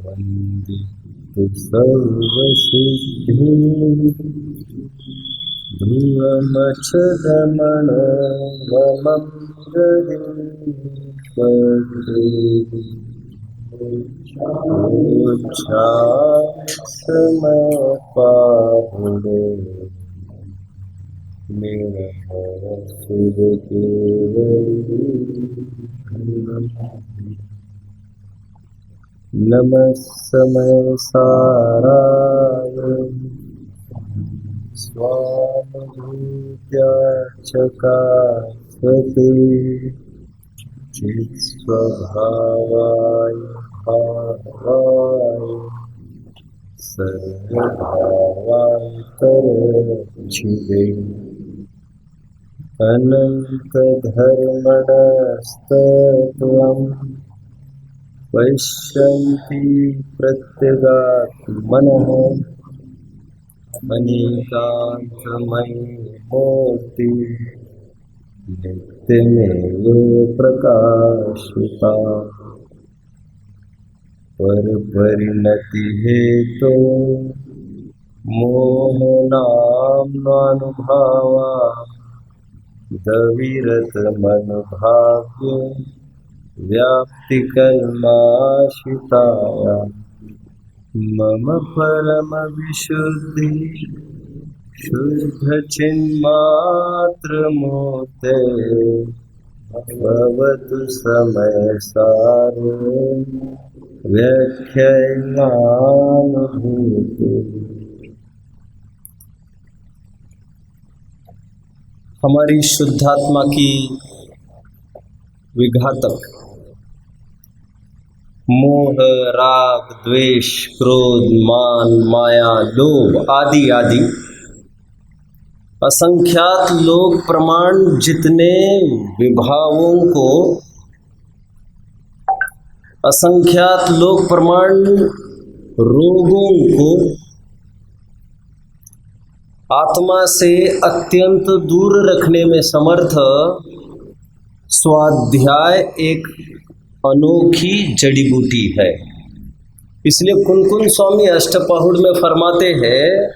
वन्दितु सर्वसिद्धिं ध्रुवमचलमणं समपाहुडे नमः समय साराय स्वानुभूत्याचकास्वते चित्स्वभावाय भावाय सर्वभावाय तरचिदे अनन्तधर्मणस्तत्त्वम् पश्यन्ति प्रत्यगात्मनः अनेकान्तमयी मूर्ति नित्यमेव प्रकाशिता परपरिणति हेतो मोहनाम्नानुभावा दविरतमनुभाव्य व्याप्तिकल्माशिताया मम परमविशुद्धि शुद्धचिन्मात्रमूर्ते भवतु समयसारे व्याख्यानानुभूते। हमारी शुद्धात्मा की विघातक मोह, राग, द्वेष, क्रोध, मान, माया, लोभ आदि आदि असंख्यात लोक प्रमाण जितने विभावों को, असंख्यात लोक प्रमाण रोगों को आत्मा से अत्यंत दूर रखने में समर्थ स्वाध्याय एक अनोखी जड़ी बूटी है। इसलिए कुनकुन स्वामी अष्टपहुड़ में फरमाते हैं,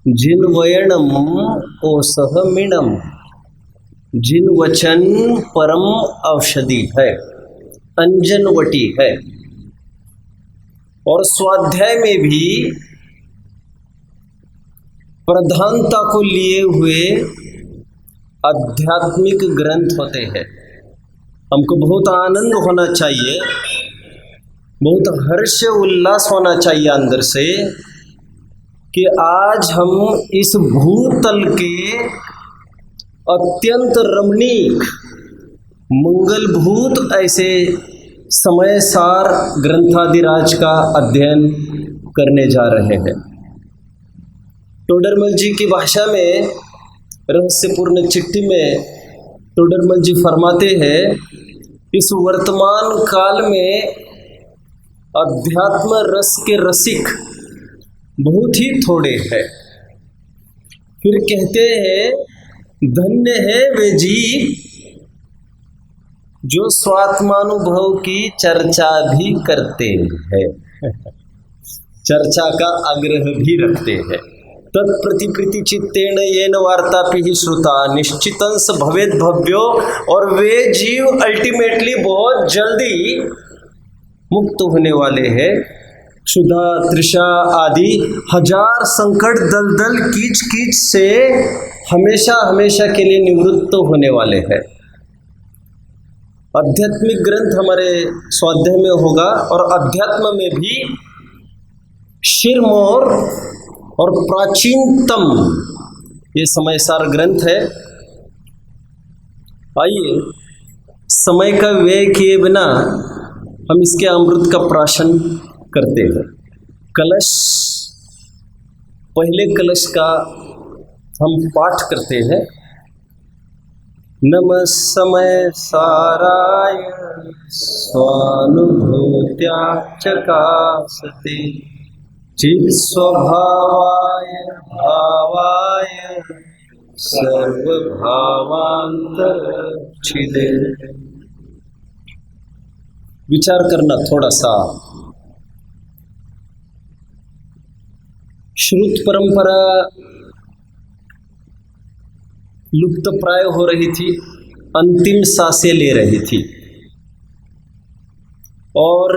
जिन वयणम ओसह मिणम, जिन वचन परम औषधि है, अंजनवटी है। और स्वाध्याय में भी प्रधानता को लिए हुए आध्यात्मिक ग्रंथ होते हैं। हमको बहुत आनंद होना चाहिए, बहुत हर्ष उल्लास होना चाहिए अंदर से कि आज हम इस भूतल के अत्यंत रमणीक मंगलभूत ऐसे समय सार ग्रंथादिराज का अध्ययन करने जा रहे हैं। टोडरमल जी की भाषा में रहस्यपूर्ण चिट्ठी में टोडरमल जी फरमाते हैं, इस वर्तमान काल में अध्यात्म रस के रसिक बहुत ही थोड़े हैं। फिर कहते हैं, धन्य है वे जीव जो स्वात्मानुभव की चर्चा भी करते हैं, चर्चा का आग्रह भी रखते हैं। तत्प्रतिकृति चित्तेन येन वार्तापि श्रुता निश्चितंस भवेद भव्यो। और वे जीव अल्टीमेटली बहुत जल्दी मुक्त होने वाले हैं। क्षुधा, तृषा आदि हजार संकट दलदल कीच कीच से हमेशा हमेशा के लिए निवृत्त होने वाले हैं। आध्यात्मिक ग्रंथ हमारे स्वाध्याय में होगा और अध्यात्म में भी शिरमोर और प्राचीनतम ये समयसार ग्रंथ है। आइए, समय का व्यय किए बिना हम इसके अमृत का प्राशन करते हैं। कलश, पहले कलश का हम पाठ करते हैं। नमः समय साराय स्वानुभूत्या चकासते चित्स्वभावाय भावाय सर्वभावांतरच्छिदे। विचार करना थोड़ा सा, श्रुत परंपरा लुप्त प्राय हो रही थी, अंतिम सांसें ले रही थी, और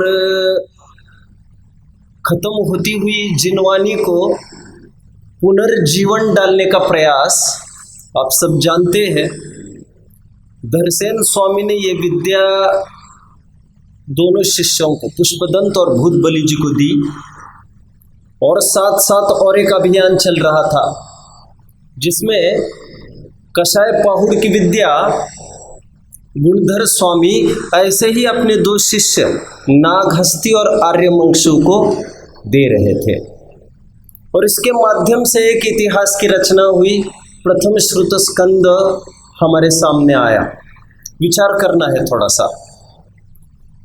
खत्म होती हुई जिनवानी को पुनर्जीवन डालने का प्रयास आप सब जानते हैं। धरसेन स्वामी ने ये विद्या दोनों शिष्यों को, पुष्पदंत और भूतबली जी को दी, और साथ साथ और एक अभियान चल रहा था जिसमें कषाय पाहुड़ की विद्या गुणधर स्वामी ऐसे ही अपने दो शिष्य नागहस्ती और आर्यमंशु को दे रहे थे, और इसके माध्यम से एक इतिहास की रचना हुई। प्रथम श्रुत स्कंद हमारे सामने आया। विचार करना है थोड़ा सा।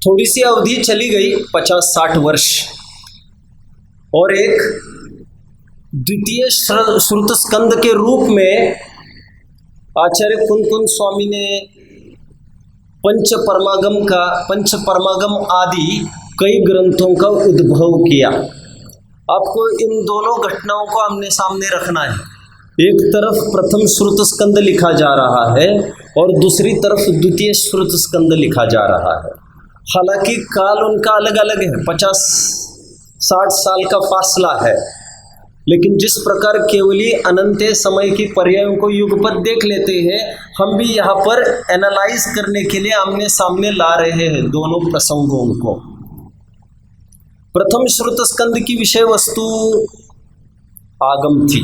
थोड़ी सी अवधि चली गई, 50-60 वर्ष, और एक द्वितीय श्रुत स्कंद के रूप में आचार्य कुंद स्वामी ने पंच परमागम आदि कई ग्रंथों का उद्भव किया। आपको इन दोनों घटनाओं को आमने सामने रखना है। एक तरफ प्रथम श्रुत स्कंद लिखा जा रहा है और दूसरी तरफ द्वितीय श्रुत स्कंद लिखा जा रहा है। हालांकि काल उनका अलग अलग है, 50-60 साल का फासला है, लेकिन जिस प्रकार केवली अनंत समय की पर्यायों को युगपत देख लेते हैं, हम भी यहाँ पर एनालाइज करने के लिए आमने सामने ला रहे हैं दोनों प्रसंगों को। प्रथम श्रुत स्कंद की विषय वस्तु आगम थी,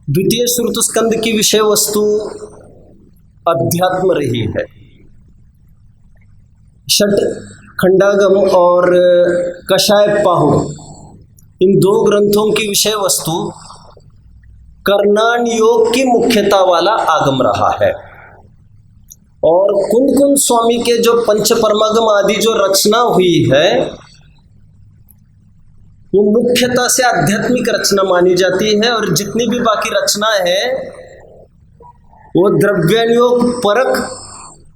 द्वितीय श्रुत स्कंद की विषय वस्तु अध्यात्म रही है। षट खंडागम और कषाय पाहुड़, इन दो ग्रंथों की विषय वस्तु कर्णान योग की मुख्यता वाला आगम रहा है, और कुंद स्वामी के जो पंच परमागम आदि जो रचना हुई है वो मुख्यतः से आध्यात्मिक रचना मानी जाती है, और जितनी भी बाकी रचना है वो द्रव्यानुयोग परक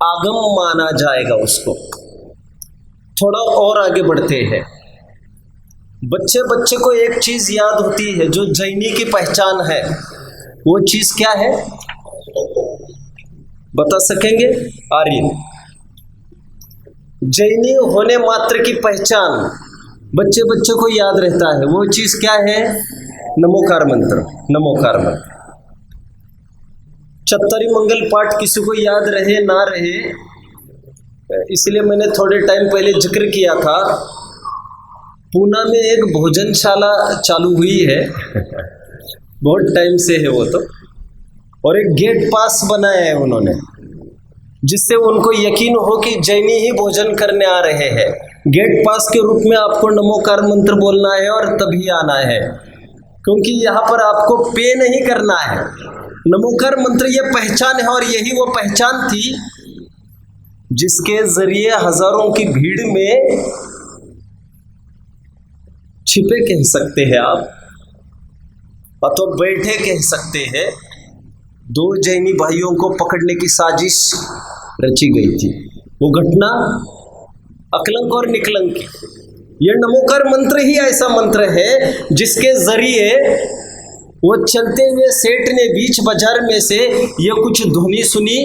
आगम माना जाएगा उसको। थोड़ा और आगे बढ़ते हैं। बच्चे को एक चीज याद होती है जो जैनी की पहचान है, वो चीज क्या है बता सकेंगे? आर्य जैनी होने मात्र की पहचान बच्चे को याद रहता है, वो चीज क्या है? नमोकार मंत्र। नमोकार मंत्र, चत्तरी मंगल पाठ किसी को याद रहे ना रहे, इसलिए मैंने थोड़े टाइम पहले जिक्र किया था, पूना में एक भोजनशाला चालू हुई है बहुत टाइम से है वो तो, और एक गेट पास बनाया है उन्होंने जिससे उनको यकीन हो कि जैनी ही भोजन करने आ रहे हैं। गेट पास के रूप में आपको नमोकार मंत्र बोलना है और तभी आना है, क्योंकि यहाँ पर आपको पे नहीं करना है। नमोकार मंत्र ये पहचान है, और यही वो पहचान थी जिसके जरिए हजारों की भीड़ में छिपे कह सकते हैं आप, अथवा बैठे कह सकते हैं, दो जैनी भाइयों को पकड़ने की साजिश रची गई थी। वो घटना अकलंक और निकलंक की। यह नमोकार मंत्र ही ऐसा मंत्र है जिसके जरिए वो चलते हुए सेठ ने बीच बाजार में से ये कुछ ध्वनि सुनी,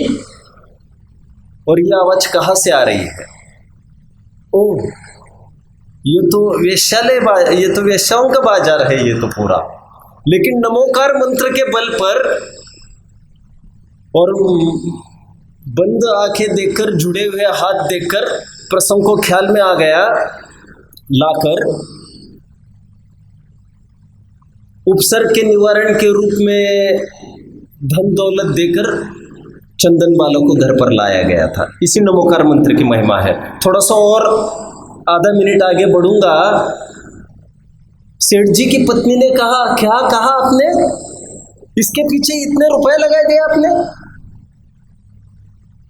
और ये आवाज कहाँ से आ रही है? ओह, ये तो वेश्यालय, ये तो वेश्याओं का बाजार है ये तो पूरा। लेकिन नमोकार मंत्र के बल पर और बंद आंखें देखकर, जुड़े हुए हाथ देखकर प्रसंग को ख्याल में आ गया, लाकर उपसर्ग के निवारण के रूप में धन दौलत देकर चंदन बालों को घर पर लाया गया था। इसी नमोकार मंत्र की महिमा है। थोड़ा सा और आधा मिनट आगे बढ़ूंगा। सेठ जी की पत्नी ने कहा, क्या कहा आपने? इसके पीछे इतने रुपए लगा दिए आपने?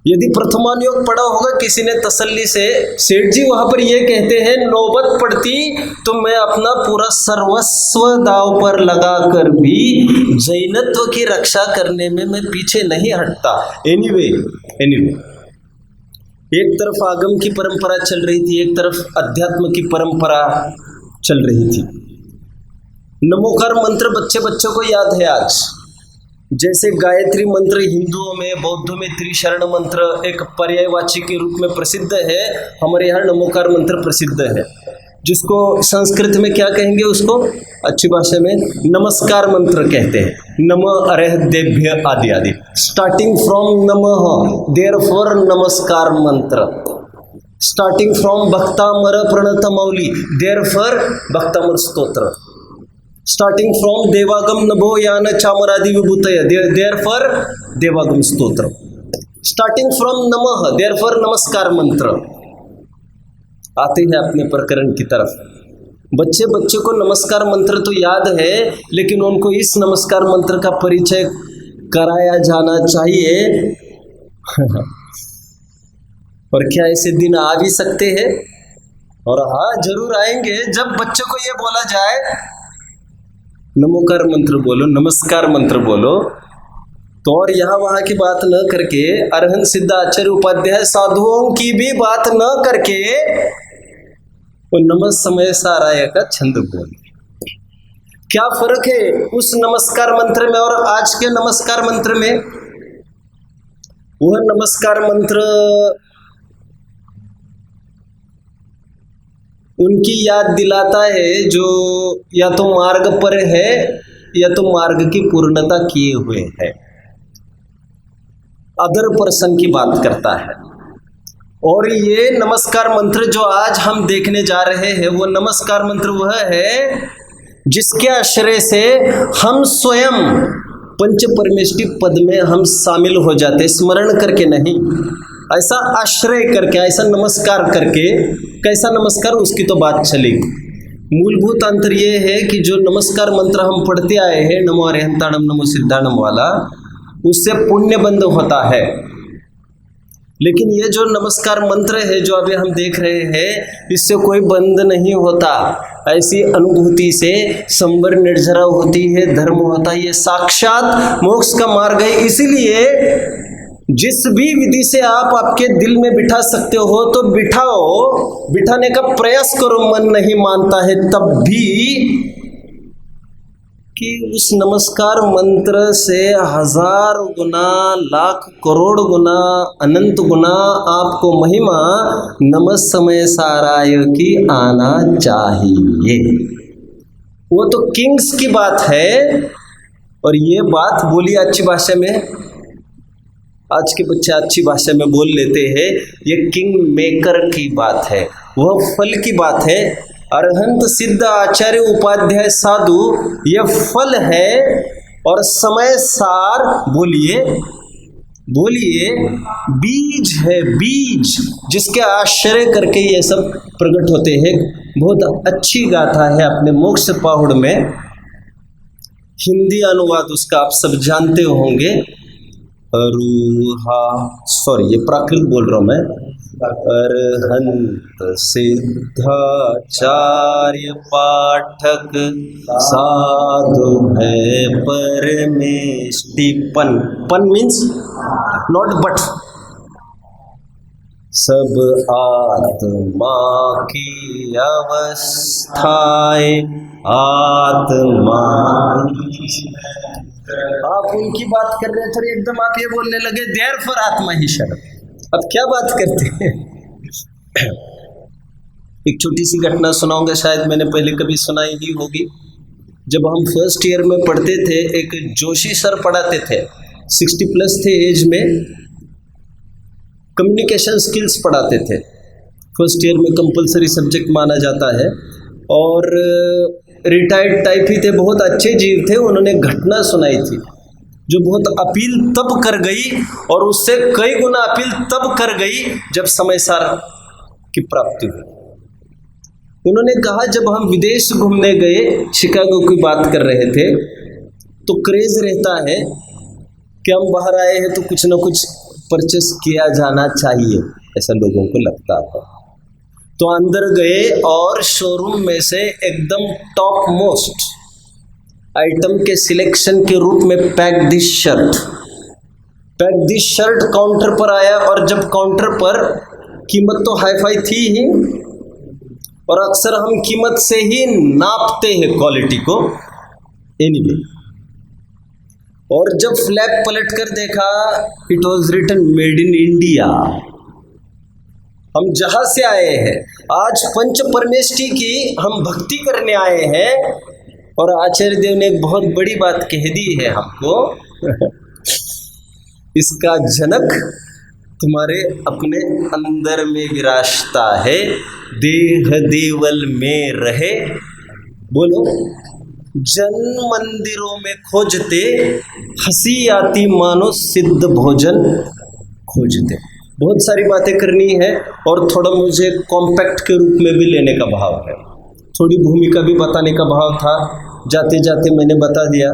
यदि प्रथमानुयोग पढ़ा होगा किसी ने तसल्ली से, सेठ जी वहां पर ये कहते हैं, नौबत पड़ती तो मैं अपना पूरा सर्वस्व दाव पर लगाकर भी जैनत्व की रक्षा करने में मैं पीछे नहीं हटता। एनीवे, एक तरफ आगम की परंपरा चल रही थी, एक तरफ अध्यात्म की परंपरा चल रही थी। नमोकार मंत्र बच्चे को याद है आज। जैसे गायत्री मंत्र हिंदुओं में, बौद्धों में त्रिशरण मंत्र एक पर्यायवाची के रूप में प्रसिद्ध है, हमारे यहाँ नमोकार मंत्र प्रसिद्ध है, जिसको संस्कृत में क्या कहेंगे, उसको अच्छी भाषा में नमस्कार मंत्र कहते हैं। नमः अरहदेभ्य आदि आदि, स्टार्टिंग फ्रॉम नमः, therefore Namaskar Mantra, starting from Bhaktamar प्रणत मौली, therefore Bhaktamar Stotra, starting from देवागम नभो यान चामरादि विभूतय, देयरफॉर देवागम स्तोत्र, स्टार्टिंग फ्रॉम नमः, देयरफॉर नमस्कार मंत्र। आते हैं अपने प्रकरण की तरफ। बच्चे को नमस्कार मंत्र तो याद है, लेकिन उनको इस नमस्कार मंत्र का परिचय कराया जाना चाहिए। और क्या ऐसे दिन आ भी सकते हैं? और हाँ, जरूर आएंगे जब बच्चों को ये बोला जाए नमोकार मंत्र बोलो, नमस्कार मंत्र बोलो, तो और यहाँ वहाँ की बात न करके, अरहंत सिद्ध आचार्य उपाध्याय साधुओं की भी बात न करके वो नमः समय साराय का छंद बोल। क्या फर्क है उस नमस्कार मंत्र में और आज के नमस्कार मंत्र में? वह नमस्कार मंत्र उनकी याद दिलाता है जो या तो मार्ग पर है या तो मार्ग की पूर्णता किए हुए है, अदर पर्सन की बात करता है। और ये नमस्कार मंत्र जो आज हम देखने जा रहे हैं, वो नमस्कार मंत्र वह है जिसके आश्रय से हम स्वयं पंच परमेष्टि पद में हम शामिल हो जाते, स्मरण करके नहीं, ऐसा आश्रय करके, ऐसा नमस्कार करके। कैसा नमस्कार, उसकी तो बात चलेगी। मूलभूत अंतर ये है कि जो नमस्कार मंत्र हम पढ़ते आए हैं, नमो अरहंताणम नमो सिद्धाणम वाला, उससे पुण्य बंध होता है। लेकिन ये जो नमस्कार मंत्र है जो अभी हम देख रहे हैं, इससे कोई बंध नहीं होता। ऐसी अनुभूति से संवर निर्जरा होती है, धर्म होता है, ये साक्षात मोक्ष का मार्ग है। इसीलिए जिस भी विधि से आप आपके दिल में बिठा सकते हो तो बिठाओ, बिठाने का प्रयास करो। मन नहीं मानता है तब भी कि उस नमस्कार मंत्र से 1000 गुना, लाख करोड़ गुना, अनंत गुना आपको महिमा नमः समय साराय की आना चाहिए। वो तो किंग्स की बात है। और ये बात बोली अच्छी भाषा में, आज के बच्चे अच्छी भाषा में बोल लेते हैं, ये किंग मेकर की बात है, वह फल की बात है। अरहंत सिद्ध आचार्य उपाध्याय साधु यह फल है और समय सार बोलिए बोलिए बीज है, बीज जिसके आश्रय करके ये सब प्रकट होते हैं। बहुत अच्छी गाथा है अपने मोक्ष पाहुड़ में, हिंदी अनुवाद उसका आप सब जानते होंगे। रूहा, सॉरी ये प्राकृत बोल रहा हूँ मैं। अरहंत सिद्धाचार्य पाठक साधु है परमेष्टि पन, पन मीन्स नॉट बट, सब आत्मा की अवस्थाएं आत्मा। आप उनकी बात कर रहे थे, एकदम आप ये बोलने लगे देयरफॉर आत्मा ही शरण। अब क्या बात करते हैं? एक छोटी सी घटना सुनाऊंगा, शायद मैंने पहले कभी सुनाई ही होगी। जब हम फर्स्ट ईयर में पढ़ते थे, एक जोशी सर पढ़ाते थे, 60 प्लस थे एज में, कम्युनिकेशन स्किल्स पढ़ाते थे। फर्स्ट ईयर में कंपलसरी सब्जेक्ट माना जाता है। और रिटायर्ड टाइप ही थे, बहुत अच्छे जीव थे। उन्होंने घटना सुनाई थी जो बहुत अपील तब कर गई, और उससे कई गुना अपील तब कर गई जब समय सार की प्राप्ति हुई। उन्होंने कहा, जब हम विदेश घूमने गए, शिकागो की बात कर रहे थे, तो क्रेज रहता है कि हम बाहर आए हैं तो कुछ ना कुछ परचेस किया जाना चाहिए, ऐसा लोगों को लगता है। तो अंदर गए और शोरूम में से एकदम टॉप मोस्ट आइटम के सिलेक्शन के रूप में पैक दिस शर्ट काउंटर पर आया। और जब काउंटर पर कीमत तो हाई फाई थी ही, और अक्सर हम कीमत से ही नापते हैं क्वालिटी को। एनीवे, और जब फ्लैग पलट कर देखा, it was written made in India. हम जहां से आए हैं, आज पंच परमेष्टि की हम भक्ति करने आए हैं, और आचार्य देव ने एक बहुत बड़ी बात कह दी है हमको इसका जनक तुम्हारे अपने अंदर में विराजता है, देह देवल में रहे। बोलो, जन मंदिरों में खोजते, हंसी आती मानो सिद्ध भोजन खोजते। बहुत सारी बातें करनी है और थोड़ा मुझे कॉम्पैक्ट के रूप में भी लेने का भाव है, थोड़ी भूमिका भी बताने का भाव था, जाते जाते मैंने बता दिया।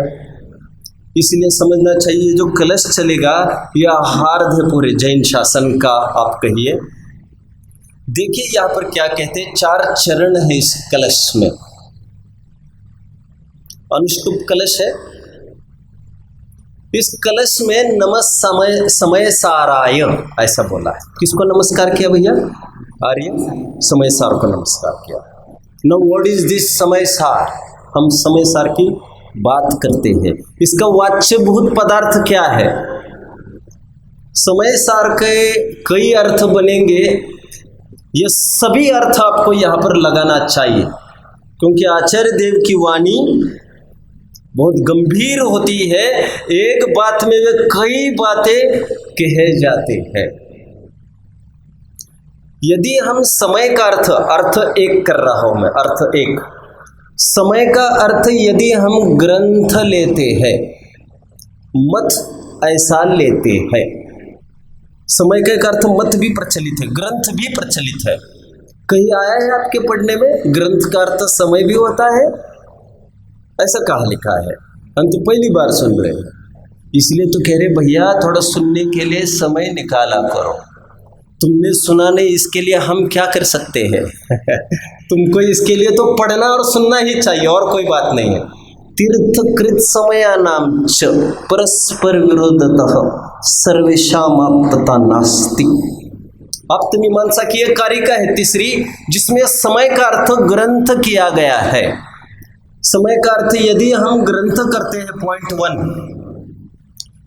इसलिए समझना चाहिए जो कलश चलेगा यह हार्द है पूरे जैन शासन का, आप कहिए। देखिए यहाँ पर क्या कहते हैं, 4 चरण है इस कलश में। अनुष्टुप कलश है, इस कलश में नमः समय साराय ऐसा बोला है। किसको नमस्कार किया भैया? आर्य समय सार को नमस्कार किया। नाउ व्हाट इज दिस समय सार? हम समय सार की बात करते हैं। इसका वाच्यभूत पदार्थ क्या है? समय सार के कई अर्थ बनेंगे, ये सभी अर्थ आपको यहाँ पर लगाना चाहिए, क्योंकि आचार्य देव की वाणी बहुत गंभीर होती है। एक बात में वे कई बातें कहे जाते हैं। यदि हम समय का अर्थ एक कर रहा हूं मैं, अर्थ एक, समय का अर्थ यदि हम ग्रंथ लेते हैं, मत ऐसा लेते हैं। समय का एक अर्थ मत भी प्रचलित है, ग्रंथ भी प्रचलित है। कहीं आया है आपके पढ़ने में ग्रंथ का अर्थ समय भी होता है? ऐसा कहाँ लिखा है? हम तो पहली बार सुन रहे हैं, इसलिए तो कह रहे भैया थोड़ा सुनने के लिए समय निकाला करो। तुमने सुना नहीं, इसके लिए हम क्या कर सकते हैं तुमको इसके लिए तो पढ़ना और सुनना ही चाहिए, और कोई बात नहीं है। तीर्थकृत समयानां च परस्पर विरोधतः सर्वेषाम् आप्तता नास्ति। आप्तमीमांसा की एक कारिका है तीसरी, जिसमें समय का अर्थ ग्रंथ किया गया है। समय का अर्थ यदि हम ग्रंथ करते हैं, पॉइंट 1,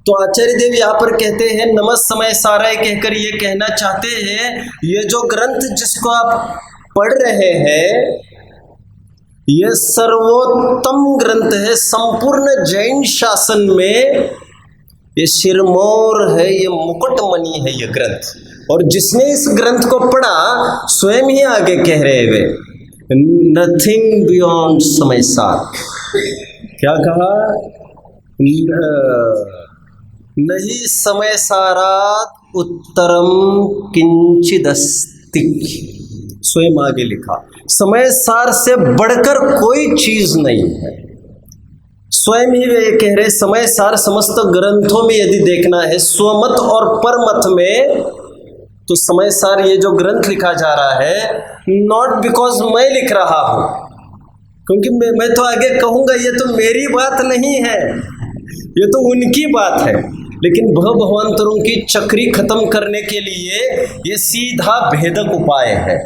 तो आचार्य देव यहाँ पर कहते हैं नमः समय साराय कहकर ये कहना चाहते हैं, ये जो ग्रंथ जिसको आप पढ़ रहे हैं, ये सर्वोत्तम ग्रंथ है संपूर्ण जैन शासन में। ये सिरमौर है, ये मुकुटमणि है ये ग्रंथ। और जिसने इस ग्रंथ को पढ़ा, स्वयं ही आगे कह रहे वे, नथिंग बियॉन्ड समय सार। क्या कहा? नहीं समय सारात उत्तरम किंचिदस्ति। स्वयं आगे लिखा, समय सार से बढ़कर कोई चीज नहीं है। स्वयं ही वे कह रहे, समय सार समस्त ग्रंथों में यदि देखना है, स्वमत और परमत में, तो समय सार ये जो ग्रंथ लिखा जा रहा है, नॉट बिकॉज मैं लिख रहा हूं, क्योंकि मैं तो आगे कहूंगा ये तो मेरी बात नहीं है, ये तो उनकी बात है। लेकिन भवांतरों की चक्री खत्म करने के लिए ये सीधा भेदक उपाय है।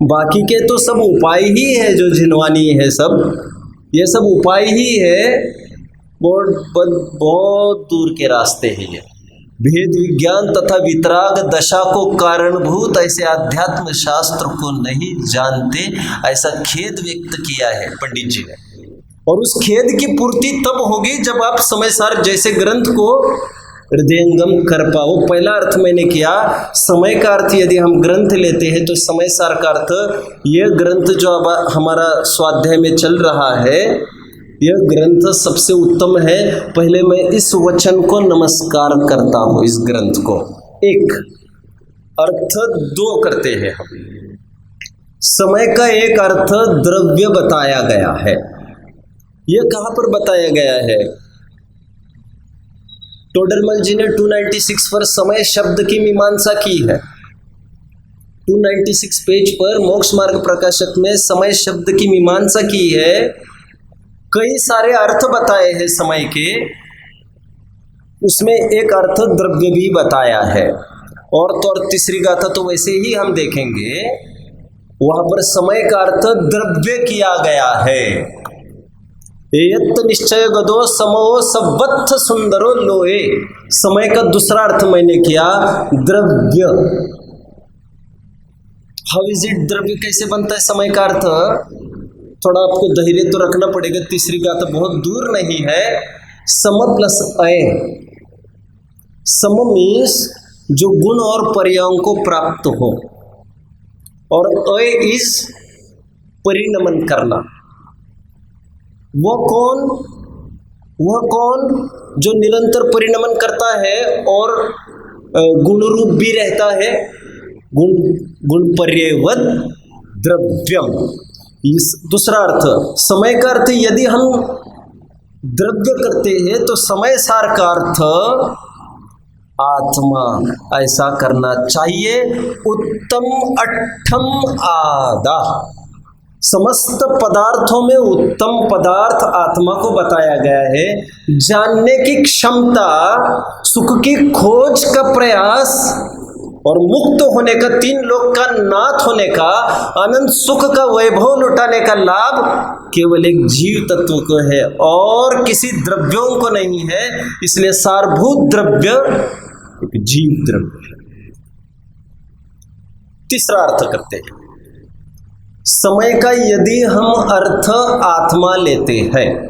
बाकी के तो सब उपाय ही है, जो जिनवानी है सब, ये सब उपाय ही है। बहुत दूर के रास्ते हैं ये। भेद विज्ञान तथा वितराग दशा को कारणभूत ऐसे आध्यात्म शास्त्र को नहीं जानते, ऐसा खेद व्यक्त किया है पंडित जी ने। और उस खेद की पूर्ति तब होगी जब आप समय सार जैसे ग्रंथ को हृदयंगम कर पाओ। पहला अर्थ मैंने किया, समय का अर्थ यदि हम ग्रंथ लेते हैं तो समय सार का अर्थ, यह ग्रंथ जो अब हमारा स्वाध्याय में चल रहा है, यह ग्रंथ सबसे उत्तम है। पहले मैं इस वचन को नमस्कार करता हूं, इस ग्रंथ को। एक अर्थ दो करते हैं हम। समय का एक अर्थ द्रव्य बताया गया है। यह कहां पर बताया गया है? टोडरमल जी ने 296 पर समय शब्द की मीमांसा की है। 296 पेज पर मोक्ष मार्ग प्रकाशक में समय शब्द की मीमांसा की है। कई सारे अर्थ बताए हैं समय के, उसमें एक अर्थ द्रव्य भी बताया है। और तो और तीसरी गाथा तो वैसे ही हम देखेंगे वहां पर समय का अर्थ द्रव्य किया गया है। एयत निश्चय गदो समो सवत्थ सुंदरो लोहे। समय का दूसरा अर्थ मैंने किया द्रव्य। हाउ इज इट, द्रव्य कैसे बनता है समय का अर्थ? थोड़ा आपको धैर्य तो रखना पड़ेगा, तीसरी का तो बहुत दूर नहीं है। सम प्लस अय। सम मीन्स जो गुण और पर्यायों को प्राप्त हो, और अय इज परिणमन करना। वह कौन जो निरंतर परिणमन करता है और गुण रूप भी रहता है। गुण पर्ययवद द्रव्यम। इस दूसरा अर्थ समय का अर्थ, यदि हम द्रव्य करते हैं तो समय सार का अर्थ आत्मा। ऐसा करना चाहिए। उत्तम अट्ठम आदा। समस्त पदार्थों में उत्तम पदार्थ आत्मा को बताया गया है। जानने की क्षमता, सुख की खोज का प्रयास और मुक्त होने का, तीन लोक का नाथ होने का, अनंत सुख का वैभव लुटाने का लाभ केवल एक जीव तत्व को है और किसी द्रव्यों को नहीं है। इसलिए सारभूत द्रव्य एक जीव द्रव्य है। तीसरा अर्थ करते हैं। समय का यदि हम अर्थ आत्मा लेते हैं,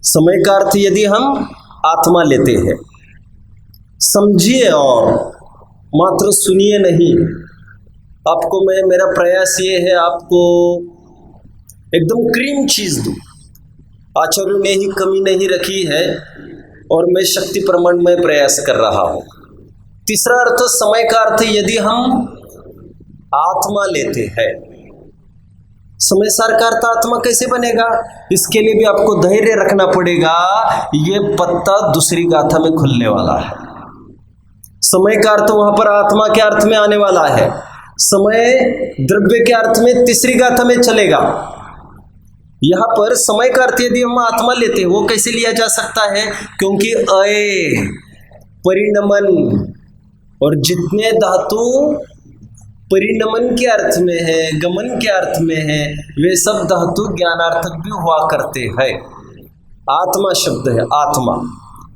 समय का अर्थ यदि हम आत्मा लेते हैं, समझिए और मात्र सुनिए नहीं। आपको मेरा प्रयास ये है आपको एकदम क्रीम चीज दूं। आचार्यों ने ही कमी नहीं रखी है और मैं शक्ति प्रमाण में प्रयास कर रहा हूं। तीसरा अर्थ समय का अर्थ यदि हम आत्मा लेते हैं, समय सार का अर्थ आत्मा कैसे बनेगा? इसके लिए भी आपको धैर्य रखना पड़ेगा। ये पत्ता दूसरी गाथा में खुलने वाला है। समय का अर्थ वहां पर आत्मा के अर्थ में आने वाला है। समय द्रव्य के अर्थ में तीसरी गाथा में चलेगा। यहां पर समय का अर्थ यदि हम आत्मा लेते हैं, वो कैसे लिया जा सकता है? क्योंकि अय परिणमन, और जितने धातु परिणमन के अर्थ में है, गमन के अर्थ में है, वे सब धातु ज्ञानार्थक भी हुआ करते हैं। आत्मा शब्द है। आत्मा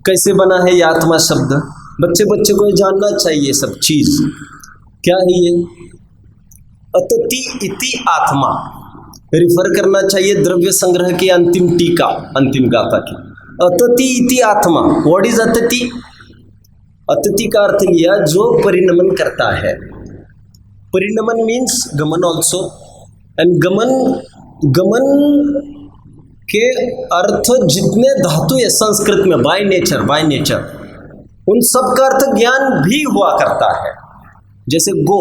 कैसे बना है? ये आत्मा शब्द बच्चे को जानना चाहिए सब चीज। क्या है ये? अतति इति आत्मा। रिफर करना चाहिए द्रव्य संग्रह की अंतिम टीका, अंतिम गाथा की। अतति इति आत्मा। What is अतति? अतति का अर्थ लिया जो परिणमन करता है। परिणमन मीन्स गमन ऑल्सो, एंड गमन के अर्थ जितने धातु है संस्कृत में बाय नेचर, उन सब का अर्थ ज्ञान भी हुआ करता है। जैसे गो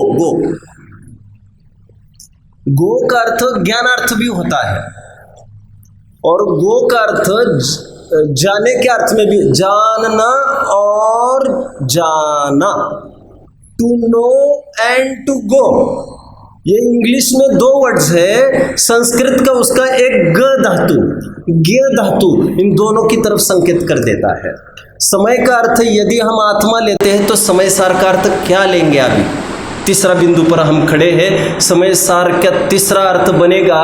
का अर्थ ज्ञानार्थ भी होता है, और गो का अर्थ जाने के अर्थ में भी, जानना और जाना, to know and to go. ये इंग्लिश में दो वर्ड्स है, संस्कृत का उसका एक ग धातु, ज्ञ धातु, इन दोनों की तरफ संकेत कर देता है। समय का अर्थ यदि हम आत्मा लेते हैं तो समय सार का अर्थ क्या लेंगे? अभी तीसरा बिंदु पर हम खड़े हैं। समय सार का तीसरा अर्थ बनेगा,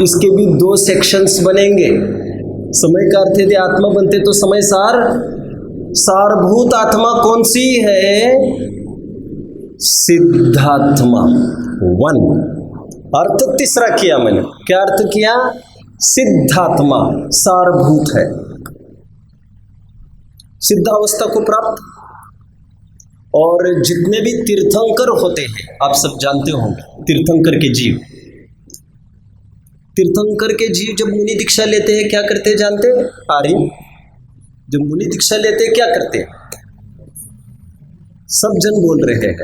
इसके भी दो सेक्शंस बनेंगे। समय का अर्थ यदि आत्मा बनते तो समय सारभूत आत्मा कौन सी है? सिद्धात्मा। वन अर्थ तीसरा किया मैंने। क्या अर्थ किया? सिद्धात्मा सारभूत है, सिद्धावस्था को प्राप्त। और जितने भी तीर्थंकर होते हैं, आप सब जानते होंगे तीर्थंकर के जीव। तीर्थंकर के जीव जब मुनि दीक्षा लेते हैं क्या करते हैं जानते हैं? आर्य जब मुनि दीक्षा लेते हैं क्या करते हैं? सब जन बोल रहे हैं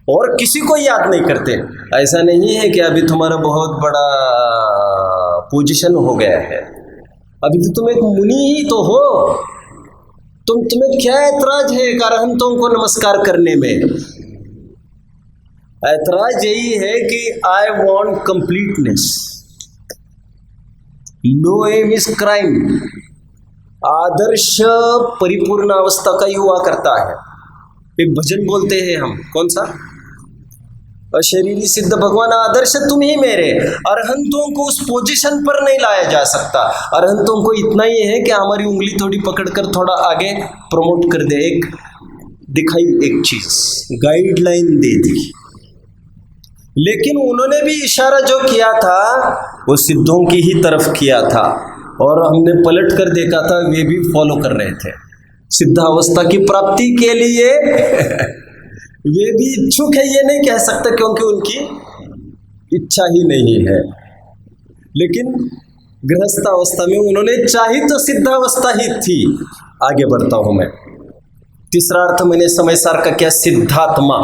और किसी को याद नहीं करते। ऐसा नहीं है कि अभी तुम्हारा बहुत बड़ा पोजीशन हो गया है, अभी तो तुम एक मुनि ही तो हो। तुम्हें क्या ऐतराज है अरहंतों को नमस्कार करने में? ऐतराज यही है कि I want completeness. No aim is crime. आदर्श परिपूर्ण अवस्था का ही हुआ करता है। एक भजन बोलते हैं हम, कौन सा? अशरीरी सिद्ध भगवान आदर्श तुम ही मेरे। अरहंतों को उस पोजीशन पर नहीं लाया जा सकता। अरहंतों को इतना ही है कि हमारी उंगली थोड़ी पकड़कर थोड़ा आगे प्रमोट कर दे, एक दिखाई, एक चीज गाइडलाइन दे दी। लेकिन उन्होंने भी इशारा जो किया था वो सिद्धों की ही तरफ किया था, और हमने पलट कर देखा था वे भी फॉलो कर रहे थे सिद्धावस्था की प्राप्ति के लिए। वे भी इच्छुक है ये नहीं कह सकते क्योंकि उनकी इच्छा ही नहीं है, लेकिन गृहस्थावस्था में उन्होंने चाही तो सिद्धावस्था ही थी। आगे बढ़ता हूं मैं। तीसरा अर्थ मैंने समय सार का क्या, सिद्धात्मा,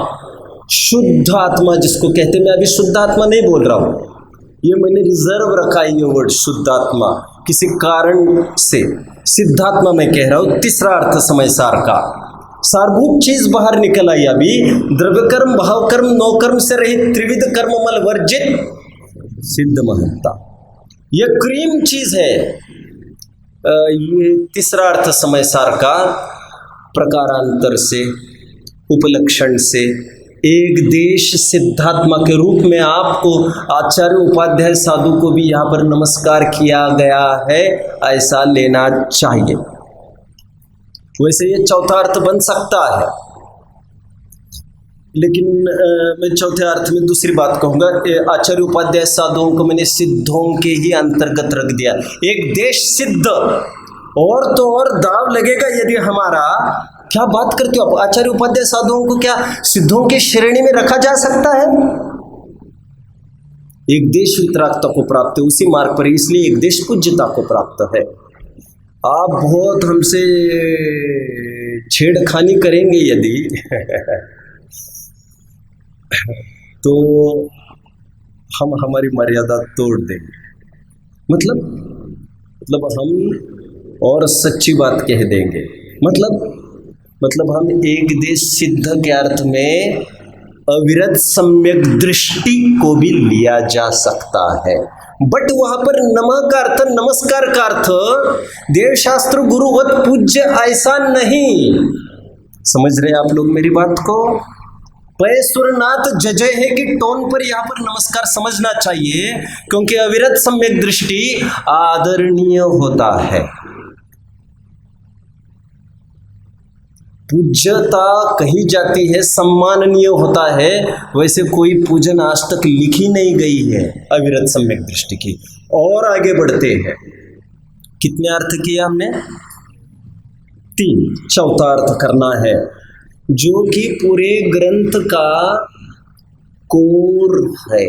शुद्ध आत्मा जिसको कहते हैं। मैं अभी शुद्ध आत्मा नहीं बोल रहा हूं, ये मैंने रिजर्व रखा है ये वर्ड शुद्ध आत्मा किसी कारण से। सिद्धात्मा मैं कह रहा हूं। तीसरा अर्थ समय सार का, सारभूत चीज बाहर निकल आई अभी। द्रव्य कर्म, भाव कर्म, नौ कर्म से रहित, त्रिविध कर्ममल वर्जित सिद्ध महत्ता, ये क्रीम चीज है। ये तीसरा अर्थ समय सार का, प्रकारांतर से, उपलक्षण से, एक देश सिद्धात्मा के रूप में आपको आचार्य उपाध्याय साधु को भी यहाँ पर नमस्कार किया गया है, ऐसा लेना चाहिए। वैसे ये चौथा अर्थ बन सकता है, लेकिन मैं चौथे अर्थ में दूसरी बात कहूँगा। आचार्य उपाध्याय साधुओं को मैंने सिद्धों के ही अंतर्गत रख दिया। एक देश सिद्ध, और तो और दाव लगेगा यदि हमारा, क्या बात करते हो आप, आचार्य उपाध्याय साधुओं को क्या सिद्धों की श्रेणी में रखा जा सकता है? एक देश वितरागता को प्राप्त है उसी मार्ग पर, इसलिए एक देश पूज्यता को प्राप्त है। आप बहुत हमसे छेड़खानी करेंगे यदि तो हम हमारी मर्यादा तोड़ देंगे। मतलब हम और सच्ची बात कह देंगे। मतलब हम एक देश सिद्ध के अर्थ में अविरत सम्यक दृष्टि को भी लिया जा सकता है, बट वहां पर नमः का अर्थ, नमस्कार का अर्थ देवशास्त्र गुरुवत पूज्य ऐसा नहीं। समझ रहे आप लोग मेरी बात को? पैसुरनाथ जजय है कि टोन पर यहाँ पर नमस्कार समझना चाहिए, क्योंकि अविरत सम्यक दृष्टि आदरणीय होता है। पूज्यता कही जाती है, सम्माननीय होता है, वैसे कोई पूजन आज तक लिखी नहीं गई है अविरत सम्यक दृष्टि की। और आगे बढ़ते हैं। कितने अर्थ किए हमने? 3। चौथा अर्थ करना है जो कि पूरे ग्रंथ का कोर है,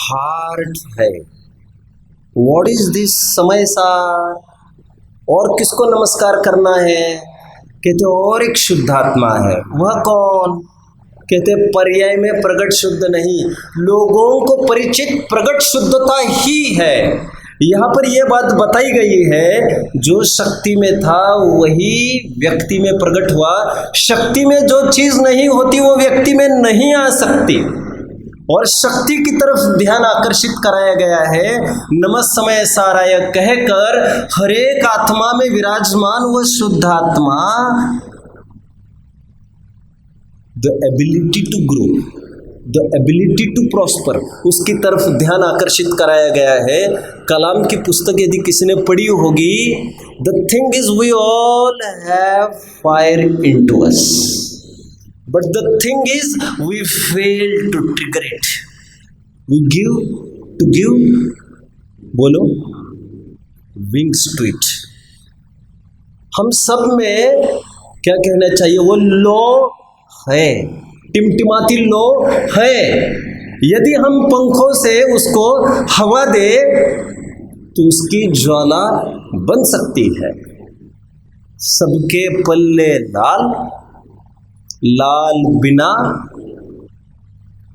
हार्ट है। व्हाट इज दिस समय सार? और किसको नमस्कार करना है? कहते और एक शुद्धात्मा है। वह कौन? कहते पर्याय में प्रगट शुद्ध नहीं, लोगों को परिचित प्रगट शुद्धता ही है। यहाँ पर यह बात बताई गई है, जो शक्ति में था वही व्यक्ति में प्रकट हुआ। शक्ति में जो चीज नहीं होती वो व्यक्ति में नहीं आ सकती, और शक्ति की तरफ ध्यान आकर्षित कराया गया है। नमः समय साराय कहकर हरेक आत्मा में विराजमान वह शुद्ध आत्मा, the ability to grow, the ability to prosper, उसकी तरफ ध्यान आकर्षित कराया गया है। कलाम की पुस्तक यदि किसी ने पढ़ी होगी, the thing is we all have fire into us, but the thing is we fail to trigger it. We give बोलो wings to it. हम सब में क्या कहना चाहिए, वो लो है, टिमटिमाती लो है। यदि हम पंखों से उसको हवा दे तो उसकी ज्वाला बन सकती है। सबके पल्ले लाल, लाल बिना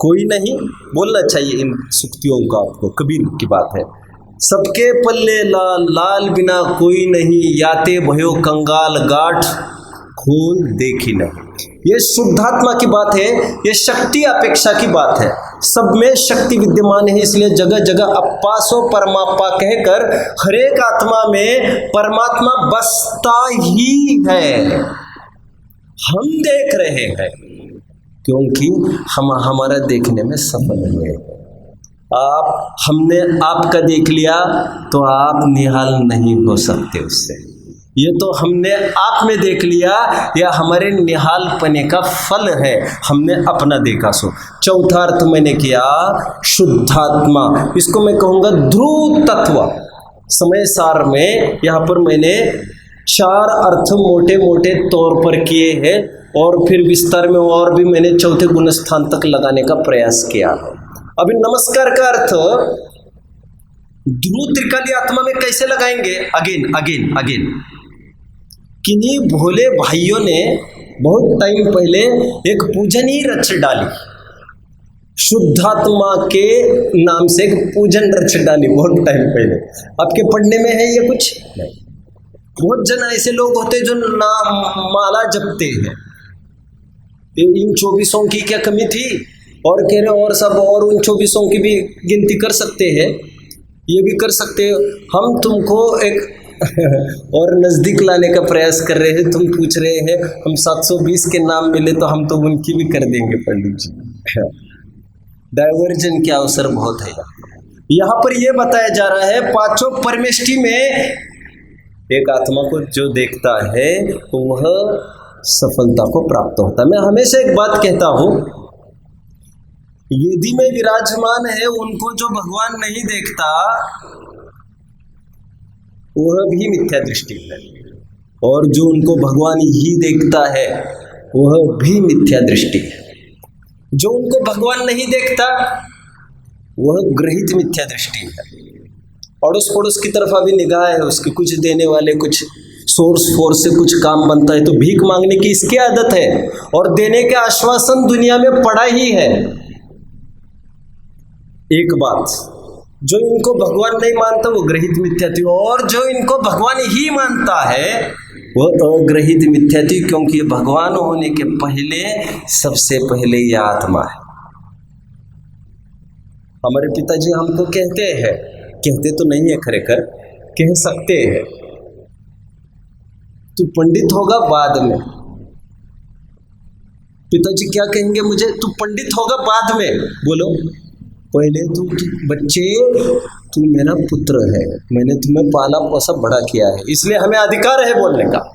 कोई नहीं, बोलना चाहिए इन सुक्तियों का आपको, कबीर की बात है। सबके पल्ले लाल, लाल बिना कोई नहीं, याते भयो कंगाल गाठ खून देखी नहीं। ये शुद्धात्मा की बात है, ये शक्ति अपेक्षा की बात है। सब में शक्ति विद्यमान है, इसलिए जगह जगह अप्पासो परमाप्पा कहकर हरेक आत्मा में परमात्मा बसता ही है। हम देख रहे हैं क्योंकि हम हमारा देखने में सफल हुए। हमने आपका देख लिया तो आप निहाल नहीं हो सकते उससे। ये तो हमने आप में देख लिया, या हमारे निहालपने का फल है, हमने अपना देखा सो। चौथा अर्थ मैंने किया शुद्धात्मा, इसको मैं कहूँगा ध्रुव तत्व। समय सार में यहाँ पर मैंने 4 अर्थ मोटे मोटे तौर पर किए हैं, और फिर विस्तार में और भी मैंने चौथे गुण स्थान तक लगाने का प्रयास किया है। अभी नमस्कार का अर्थ ध्रुव त्रिकाली आत्मा में कैसे लगाएंगे? अगेन किन्हीं भोले भाइयों ने बहुत टाइम पहले एक पूजन ही रच डाली, शुद्धात्मा के नाम से एक पूजन रच डाली बहुत टाइम पहले। आपके पढ़ने में है ये कुछ नहीं? बहुत जन ऐसे लोग होते जो नाम माला जपते हैं। इन 24 की क्या कमी थी? और कह रहे और सब, और उन 24 की भी गिनती कर सकते हैं, ये भी कर सकते हो। हम तुमको एक और नज़दीक लाने का प्रयास कर रहे हैं। तुम पूछ रहे हैं हम 720 के नाम मिले तो हम तो उनकी भी कर देंगे पंडित जी। डाइवर्जन के अवसर बहुत है। यहाँ पर यह बताया जा रहा है 5 परमेष्टि में एक आत्मा को जो देखता है वह सफलता को प्राप्त होता है। मैं हमेशा एक बात कहता हूँ, वेदी में विराजमान है उनको जो भगवान नहीं देखता वह भी मिथ्या दृष्टि है, और जो उनको भगवान ही देखता है वह भी मिथ्या दृष्टि है। जो उनको भगवान नहीं देखता वह ग्रहित मिथ्या दृष्टि है। अड़ोस पड़ोस की तरफ अभी निगाह है उसकी, कुछ देने वाले, कुछ सोर्स फोर्स से कुछ काम बनता है तो भीख मांगने की इसकी आदत है, और देने के आश्वासन दुनिया में पड़ा ही है। एक बात, जो इनको भगवान नहीं मानता वो ग्रहित मिथ्या थी, और जो इनको भगवान ही मानता है वो अग्रहित मिथ्या थी, क्योंकि भगवान होने के पहले सबसे पहले यह आत्मा है। हमारे पिताजी हमको कहते हैं, कहते तो नहीं है खरेखर, कह सकते हैं, तू पंडित होगा बाद में। पिताजी क्या कहेंगे मुझे? तू पंडित होगा बाद में। बोलो, पहले तू बच्चे, तू मेरा पुत्र है, मैंने तुम्हें पाला पोसा बड़ा किया है, इसलिए हमें अधिकार है बोलने का।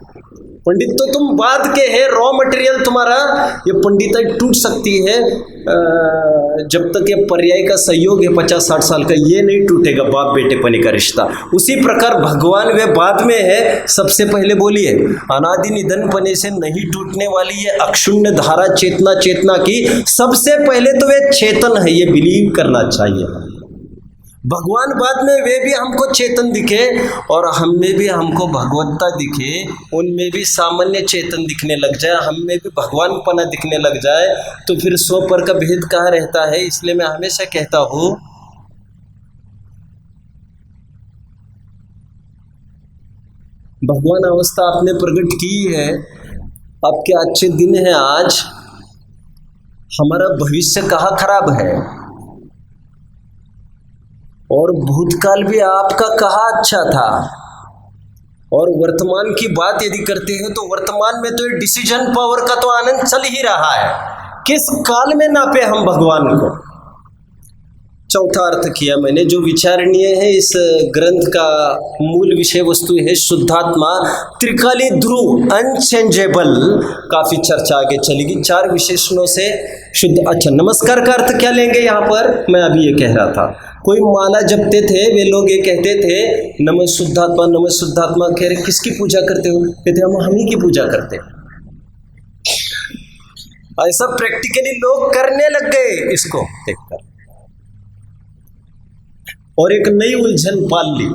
पंडित तो तुम बाद के है, रॉ मटेरियल तुम्हारा, ये पंडिताई टूट सकती है जब तक ये पर्याय का सहयोग है 50-60 साल का, ये नहीं टूटेगा बाप बेटे पने का रिश्ता। उसी प्रकार भगवान वे बाद में है, सबसे पहले बोलिए अनादि निधन पने से नहीं टूटने वाली ये अक्षुण्य धारा चेतना की सबसे पहले तो वे चेतन है, ये बिलीव करना चाहिए। भगवान बाद में वे भी हमको चेतन दिखे, और हम में भी हमको भगवत्ता दिखे, उनमें भी सामान्य चेतन दिखने लग जाए, हम में भी भगवानपना दिखने लग जाए, तो फिर सौ पर का भेद कहाँ रहता है। इसलिए मैं हमेशा कहता हूँ, भगवान अवस्था आपने प्रकट की है, आपके अच्छे दिन है आज, हमारा भविष्य कहाँ खराब है, और भूतकाल भी आपका कहाँ अच्छा था, और वर्तमान की बात यदि करते हैं तो वर्तमान में तो ये डिसीजन पावर का तो आनंद चल ही रहा है। किस काल में नापे हम भगवान को? चौथा अर्थ किया मैंने, जो विचारणीय है इस ग्रंथ का मूल विषय वस्तु है शुद्धात्मा, त्रिकाली ध्रुव, अनचेंजेबल। काफी चर्चा आगे चलेगी 4 विशेषणों से शुद्ध। अच्छा, नमस्कार का अर्थ क्या लेंगे यहाँ पर? मैं अभी ये कह रहा था, कोई माला जपते थे वे लोग ये कहते थे नमः शुद्धात्मा, नमः शुद्धात्मा। कह रहे किसकी पूजा करते हो? कहते हम ही की पूजा करते। ऐसा प्रैक्टिकली लोग करने लग गए इसको देखकर, और एक नई उलझन पाल ली।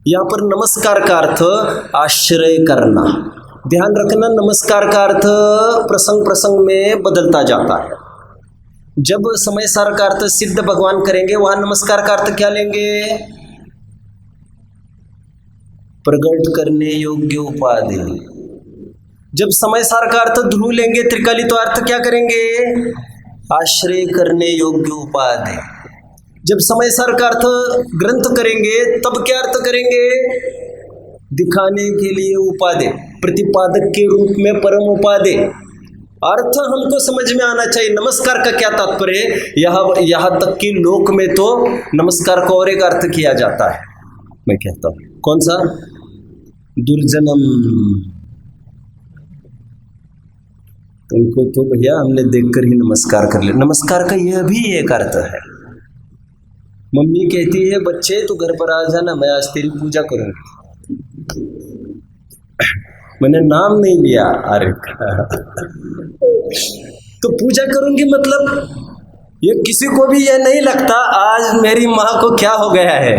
यहाँ पर नमस्कार का अर्थ आश्रय करना। ध्यान रखना, नमस्कार का अर्थ प्रसंग प्रसंग में बदलता जाता है। जब समय सार का अर्थ सिद्ध भगवान करेंगे, वहां नमस्कार का अर्थ क्या लेंगे? प्रकट करने योग्य उपाधि। जब समय सार का अर्थ ध्रुव लेंगे त्रिकाली, तो अर्थ क्या करेंगे? आश्रय करने योग्य उपाधि। जब समय सार का अर्थ ग्रंथ करेंगे, तब क्या अर्थ करेंगे? दिखाने के लिए उपाधि, प्रतिपादक के रूप में परम उपाधि। अर्थ हमको समझ में आना चाहिए। नमस्कार का क्या तात्पर्य है? यहाँ तक कि लोक में तो नमस्कार को और एक अर्थ किया जाता है, मैं कहता हूं, कौन सा? दुर्जनम। तुमको तो भैया हमने देखकर ही नमस्कार कर लिया। नमस्कार का यह भी एक अर्थ है। मम्मी कहती है बच्चे तू घर पर आ जाना, मैं आज तेरी पूजा करूंगी। मैंने नाम नहीं लिया, अरे तो पूजा करूंगी मतलब ये किसी को भी ये नहीं लगता आज मेरी माँ को क्या हो गया है।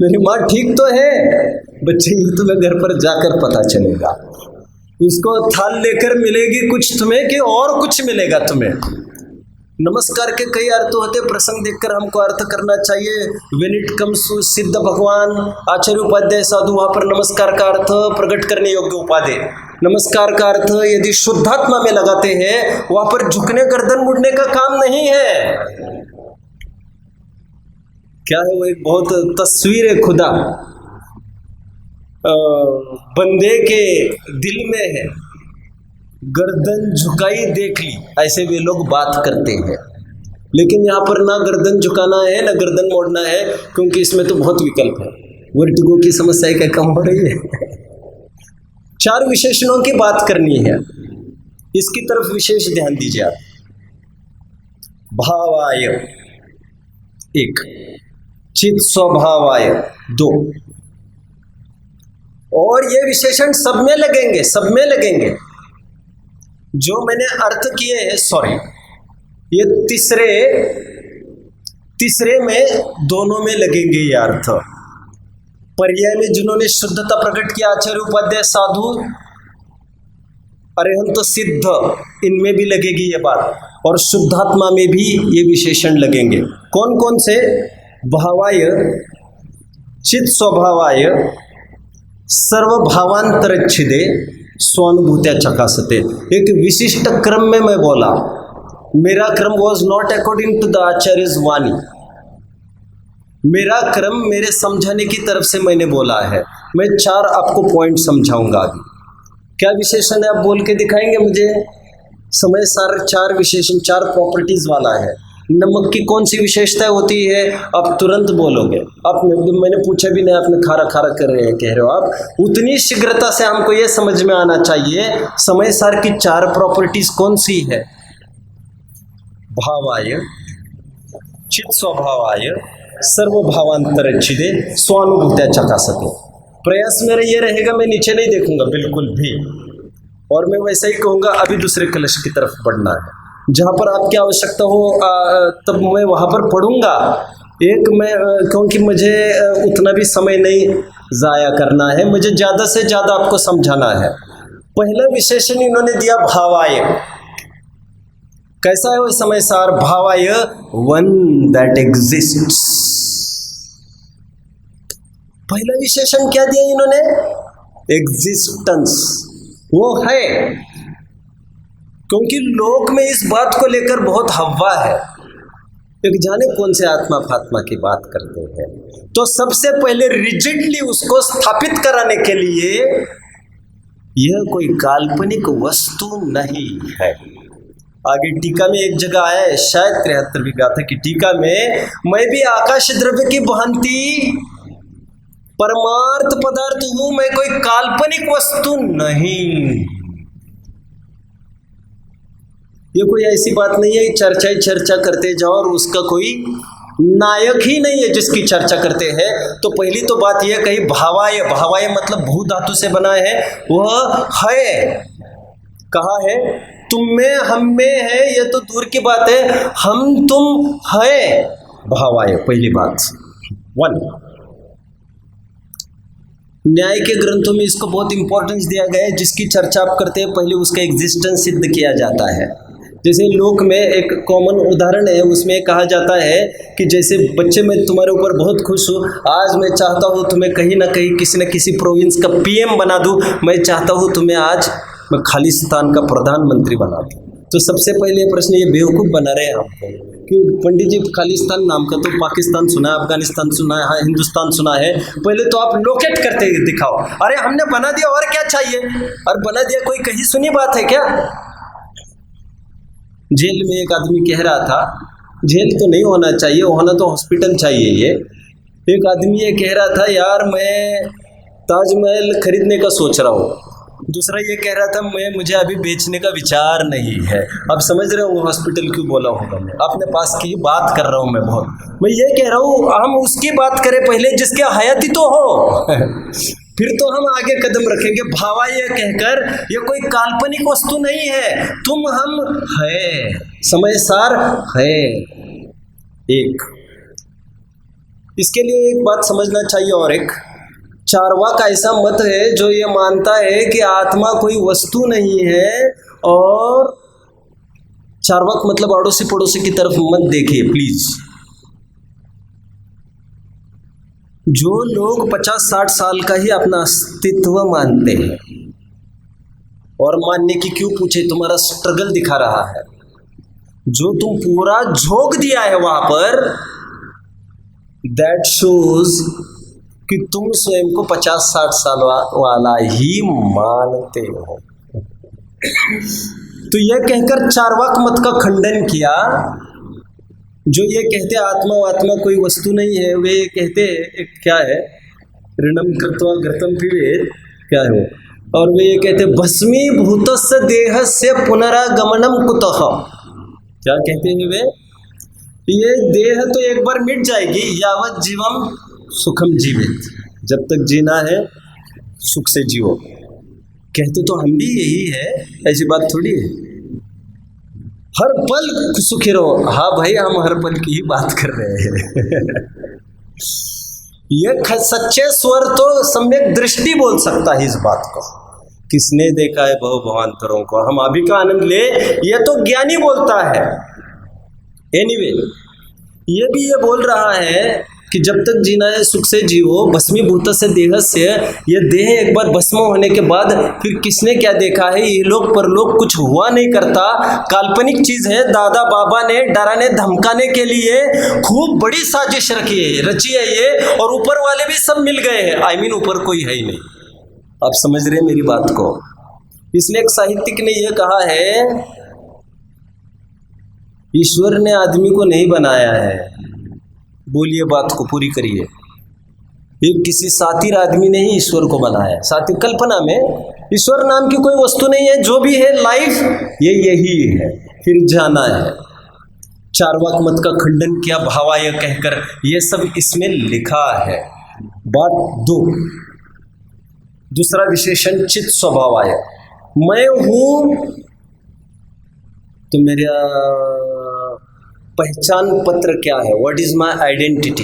मेरी माँ ठीक तो है बच्चे, ये तुम्हें घर पर जाकर पता चलेगा। उसको थाल लेकर मिलेगी कुछ तुम्हें कि और कुछ मिलेगा तुम्हें। नमस्कार के कई अर्थ होते, प्रसंग देखकर हमको अर्थ करना चाहिए। व्हेन इट कम्स टू सिद्ध भगवान आचार्य उपाध्याय साधु, वहां पर नमस्कार का अर्थ प्रकट करने योग्य उपाधि। नमस्कार का अर्थ यदि शुद्धात्मा में लगाते हैं, वहां पर झुकने गर्दन मुड़ने का काम नहीं है। क्या है वो? एक बहुत तस्वीर है खुदा बंदे के दिल में है, गर्दन झुकाई देख ली, ऐसे वे लोग बात करते हैं। लेकिन यहाँ पर ना गर्दन झुकाना है ना गर्दन मोड़ना है, क्योंकि इसमें तो बहुत विकल्प है। वर्टिगो की समस्या क्या कम हो रही है? 4 विशेषणों की बात करनी है, इसकी तरफ विशेष ध्यान दीजिए आप। भावाय 1, चित स्वभावाय 2, और ये विशेषण सब में लगेंगे, सब में लगेंगे। जो मैंने अर्थ किए हैं, सॉरी, ये तीसरे में दोनों में लगेंगे ये अर्थ। पर्याय में जिन्होंने शुद्धता प्रकट किया, आचार्य उपाध्याय साधु, अरिहंत सिद्ध, इनमें भी लगेगी ये बात, और शुद्धात्मा में भी ये विशेषण लगेंगे। कौन कौन से? भावाय, चित स्वभावाय, सर्वभावांतरच्छिदे, स्वानुभूत्या चकासते। एक विशिष्ट क्रम में मैं बोला, मेरा क्रम was not according to the आचार्यज वाणी। मेरा क्रम मेरे समझाने की तरफ से मैंने बोला है। मैं 4 आपको पॉइंट समझाऊंगा अभी। क्या विशेषण है आप बोल के दिखाएंगे मुझे? समय सार 4 विशेषण, 4 प्रॉपर्टीज वाला है। नमक की कौन सी विशेषता होती है? आप तुरंत बोलोगे। आप मैंने पूछा भी नहीं, आपने खारा खारा कर रहे हैं, कह रहे हो आप। उतनी शीघ्रता से हमको ये समझ में आना चाहिए समय सार की 4 प्रॉपर्टीज कौन सी है। भावाय, चित स्वभावाय, सर्वभावांतरच्छिदे, स्वानुभूत्या चकासते। प्रयास मेरा ये रहेगा, मैं नीचे नहीं देखूंगा बिल्कुल भी, और मैं वैसा ही कहूंगा अभी दूसरे कलश की तरफ बढ़ना है। जहाँ पर आपकी आवश्यकता हो तब मैं वहाँ पर पढ़ूंगा। एक मैं क्योंकि मुझे उतना भी समय नहीं ज़ाया करना है, मुझे ज़्यादा से ज़्यादा आपको समझाना है। पहला विशेषण इन्होंने दिया भावाय। कैसा है वो समय सार? भावाय, वन दैट एग्जिस्ट्स। पहला विशेषण क्या दिया इन्होंने? एग्जिस्टेंस, वो है। क्योंकि लोक में इस बात को लेकर बहुत हवा है, एक जाने कौन से आत्मा फात्मा की बात करते हैं। तो सबसे पहले रिजिडली उसको स्थापित कराने के लिए यह कोई काल्पनिक वस्तु नहीं है। आगे टीका में एक जगह आया है, शायद 73वीं गाथा की टीका में, मैं भी आकाश द्रव्य की भांति परमार्थ पदार्थ हूं, मैं कोई काल्पनिक वस्तु नहीं। ये कोई ऐसी बात नहीं है चर्चा ही चर्चा करते जाओ और उसका कोई नायक ही नहीं है जिसकी चर्चा करते हैं। तो पहली तो बात यह कही भावाय, भावाय मतलब भू धातु से बना है, वह है। कहा है? तुम में हम में है, यह तो दूर की बात है, हम तुम है। भावाय पहली बात 1। न्याय के ग्रंथों में इसको बहुत इंपॉर्टेंस दिया गया है। जिसकी चर्चा आप करते हैं पहले उसका एग्जिस्टेंस सिद्ध किया जाता है। जैसे लोक में एक कॉमन उदाहरण है, उसमें कहा जाता है कि जैसे बच्चे, मैं तुम्हारे ऊपर बहुत खुश हूँ, आज मैं चाहता हूँ तुम्हें कहीं ना कहीं किसी न किसी प्रोविंस का पीएम बना दूँ, मैं चाहता हूँ तुम्हें आज मैं खालिस्तान का प्रधानमंत्री बना दूँ। तो सबसे पहले प्रश्न ये बेवकूफ़ बना रहे हैं आपको कि पंडित जी खालिस्तान नाम का तो पाकिस्तान सुना है, अफगानिस्तान सुना है, हाँ हिंदुस्तान सुना है। पहले तो आप लोकेट करते दिखाओ। अरे हमने बना दिया और क्या चाहिए? और बना दिया कोई कहीं सुनी बात है क्या? जेल में एक आदमी कह रहा था, जेल तो नहीं होना चाहिए, होना तो हॉस्पिटल चाहिए ये। एक आदमी ये कह रहा था, यार मैं ताजमहल खरीदने का सोच रहा हूँ। दूसरा ये कह रहा था, मुझे अभी बेचने का विचार नहीं है। अब समझ रहे हो हॉस्पिटल क्यों बोला होगा मैं? अपने पास की बात कर रहा हूँ मैं बहुत। मैं ये कह रहा हूँ हम उसकी बात करें पहले जिसके हयाती तो हो फिर तो हम आगे कदम रखेंगे। भावा ये कहकर, ये कोई काल्पनिक वस्तु नहीं है, तुम हम है, समय सार है एक। इसके लिए एक बात समझना चाहिए। और एक चार्वाक ऐसा मत है जो ये मानता है कि आत्मा कोई वस्तु नहीं है। और चार्वाक मतलब अड़ोसी पड़ोसी की तरफ मत देखिए प्लीज। जो लोग 50-60 साल का ही अपना अस्तित्व मानते हैं, और मानने की क्यों पूछे, तुम्हारा स्ट्रगल दिखा रहा है। जो तुम पूरा झोंक दिया है वहां पर, दैट शोज कि तुम स्वयं को 50-60 साल वाला ही मानते हो। तो यह कहकर चार्वाक मत का खंडन किया। जो ये कहते आत्मा कोई वस्तु नहीं है, वे कहते एक क्या है, ऋणम कृत्वा घृतम पिबेत, क्या है वो, और वे ये कहते भस्मीभूतस्य देहस्य पुनरागमनम कुतः। क्या कहते हैं वे? ये देह तो एक बार मिट जाएगी, यावत जीवम सुखम जीवित, जब तक जीना है सुख से जियो। कहते तो हम भी यही है, ऐसी बात थोड़ी है। हर पल सुखी रहो। हाँ भाई, हम हर पल की ही बात कर रहे हैं ये सच्चे स्वर तो सम्यक दृष्टि बोल सकता है इस बात को। किसने देखा है बहु भवांतरों को, हम अभी का आनंद ले, ये तो ज्ञानी बोलता है। एनीवे, ये भी ये बोल रहा है कि जब तक जीना है सुख से जियो, भस्मीभूत से देह से। ये देह एक बार भस्म होने के बाद फिर किसने क्या देखा है, ये लोग परलोक कुछ हुआ नहीं करता, काल्पनिक चीज है। दादा बाबा ने डराने धमकाने के लिए खूब बड़ी साजिश रची है ये, और ऊपर वाले भी सब मिल गए हैं। आई मीन ऊपर कोई है ही नहीं। आप समझ रहे हैं मेरी बात को? इसलिए एक साहित्यिक ने यह कहा है, ईश्वर ने आदमी को नहीं बनाया है। बोलिए बात को पूरी करिए। एक किसी सातिर आदमी ने ही ईश्वर को बनाया। सातिर कल्पना में, ईश्वर नाम की कोई वस्तु नहीं है। जो भी है लाइफ ये यही है, फिर जाना है। चार्वाक मत का खंडन किया भावाय कहकर, ये सब इसमें लिखा है। बात दो, दूसरा विशेषण चित स्वभावाय। मैं हूं तो मेरा पहचान पत्र क्या है? What is my identity?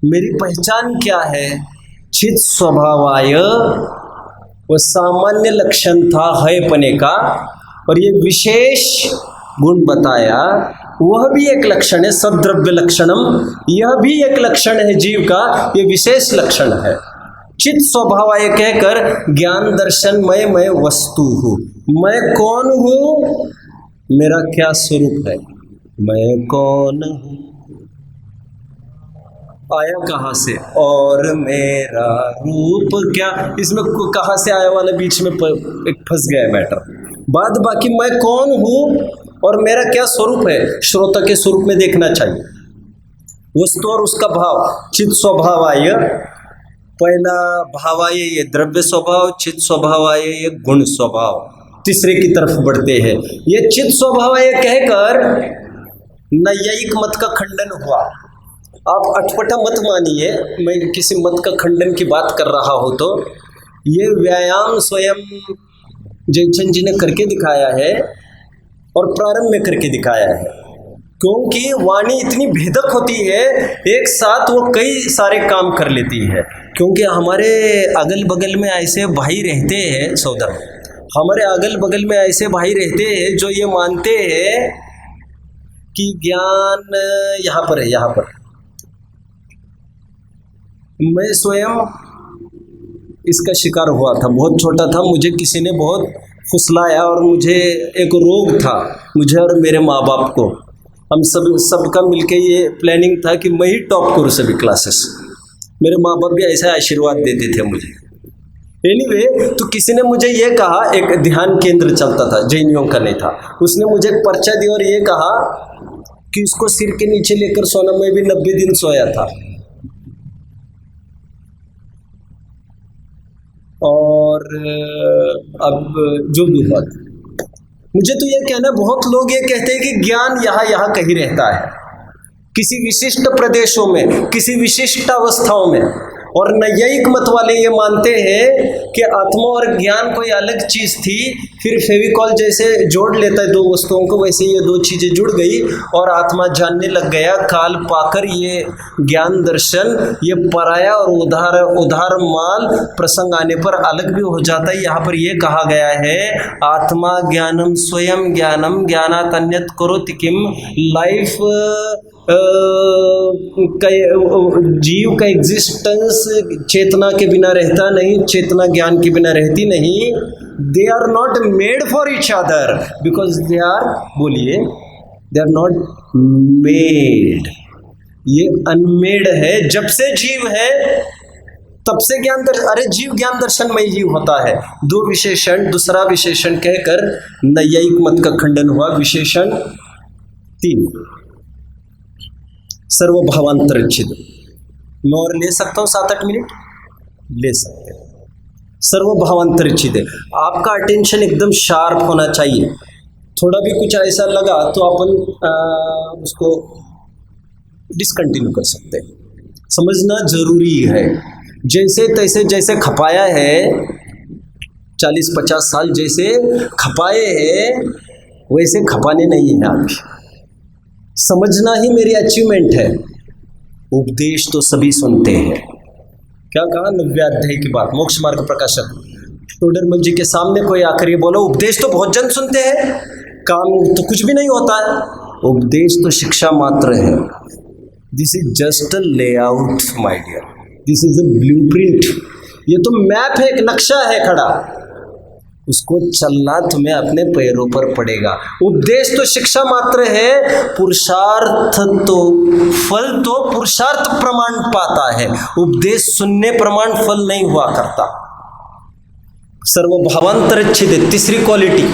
मेरी पहचान क्या है? चित स्वभावाय, वह सामान्य लक्षण था है-पने का, और ये विशेष गुण बताया। वह भी एक लक्षण है, सद्द्रव्य लक्षणम, यह भी एक लक्षण है जीव का, ये विशेष लक्षण है। चित स्वभावाय कहकर ज्ञान दर्शन मैं वस्तु हूँ। मैं कौन हूँ? मेरा क्या स्वरूप है? मैं कौन हूँ? आया कहाँ से? और मेरा रूप क्या? इसमें कहाँ से आया वाला बीच में एक फंस गया मैटर। बाद बाकी मैं कौन हूँ और मेरा क्या स्वरूप है, श्रोता के स्वरूप में देखना चाहिए। वस्तु और उसका भाव। चित स्वभावाय, पहला भावाय ये द्रव्य स्वभाव, चित स्वभावाय ये गुण स्वभाव। तीसरे की तरफ बढ़ते हैं। ये चित स्वभावाय कहकर नैयायिक मत का खंडन हुआ। आप अटपटा मत मानिए, मैं किसी मत का खंडन की बात कर रहा हूँ तो ये व्यायाम स्वयं जयचंद जी ने करके दिखाया है और प्रारंभ में करके दिखाया है। क्योंकि वाणी इतनी भेदक होती है, एक साथ वो कई सारे काम कर लेती है। क्योंकि हमारे अगल बगल में ऐसे भाई रहते हैं, सौदर, हमारे अगल बगल में ऐसे भाई रहते हैं जो ये मानते हैं कि ज्ञान यहाँ पर है, यहाँ पर। मैं स्वयं इसका शिकार हुआ था, बहुत छोटा था, मुझे किसी ने बहुत फुसलाया और मुझे एक रोग था, मुझे और मेरे माँ बाप को। हम सबका मिलके ये प्लानिंग था कि मैं ही टॉप करूँ सभी क्लासेस। मेरे माँ बाप भी ऐसा आशीर्वाद देते थे मुझे। एनीवे, तो किसी ने मुझे ये कहा, एक ध्यान केंद्र चलता था, जैनियों का नहीं था, उसने मुझे एक पर्चा दिया और ये कहा कि उसको सिर के नीचे लेकर सोना। मैं भी 90 दिन सोया था। और अब जो भी हुआ, मुझे तो ये कहना, बहुत लोग ये कहते हैं कि ज्ञान यहाँ कहीं रहता है, किसी विशिष्ट प्रदेशों में, किसी विशिष्ट अवस्थाओं में। और नैयायिक मत वाले ये मानते हैं कि आत्मा और ज्ञान कोई अलग चीज़ थी, फिर फेविकॉल जैसे जोड़ लेता है दो वस्तुओं को, वैसे ये दो चीज़ें जुड़ गई और आत्मा जानने लग गया। काल पाकर ये ज्ञान दर्शन ये पराया और उधार माल प्रसंग आने पर अलग भी हो जाता है। यहाँ पर ये कहा गया है, आत्मा ज्ञानम स्वयं ज्ञानम ज्ञानात अन्यत् करोति किम। लाइफ जीव का एग्जिस्टेंस चेतना के बिना रहता नहीं, चेतना ज्ञान के बिना रहती नहीं। They are not made for each other because they are, बोलिए, दे आर नॉट मेड। ये अनमेड है। जब से जीव है तब से ज्ञान दर्शन, अरे जीव ज्ञान दर्शन में ही होता है। दो विशेषण, दूसरा विशेषण कहकर नैयायिक मत का खंडन हुआ। विशेषण 3, सर्वभावांतरिच्छिद। मैं और ले सकता हूँ 7-8 मिनट, ले सकते हैं। सर्वभावांतरिच्छिद है। आपका अटेंशन एकदम शार्प होना चाहिए। थोड़ा भी कुछ ऐसा लगा तो अपन उसको डिसकंटिन्यू कर सकते हैं। समझना जरूरी है। जैसे तैसे जैसे खपाया है, 40-50 साल जैसे खपाए हैं, वैसे खपाने नहीं है अभी। समझना ही मेरी अचीवमेंट है। उपदेश तो सभी सुनते हैं। क्या कहा 90वें अध्याय की बात, मोक्ष मार्ग प्रकाशक टोडरमल जी के सामने कोई आकर ये बोला, उपदेश तो बहुत जन सुनते हैं, काम तो कुछ भी नहीं होता है। उपदेश तो शिक्षा मात्र है। This is just a layout my dear, this is a blueprint. ये तो मैप है, एक नक्शा है खड़ा, उसको चलना तुम्हें अपने पैरों पर पड़ेगा। उपदेश तो शिक्षा मात्र है, पुरुषार्थ तो फल तो पुरुषार्थ प्रमाण पाता है। उपदेश सुनने प्रमाण फल नहीं हुआ करता। सर्वभावांतरिच्छिदे, तीसरी क्वालिटी,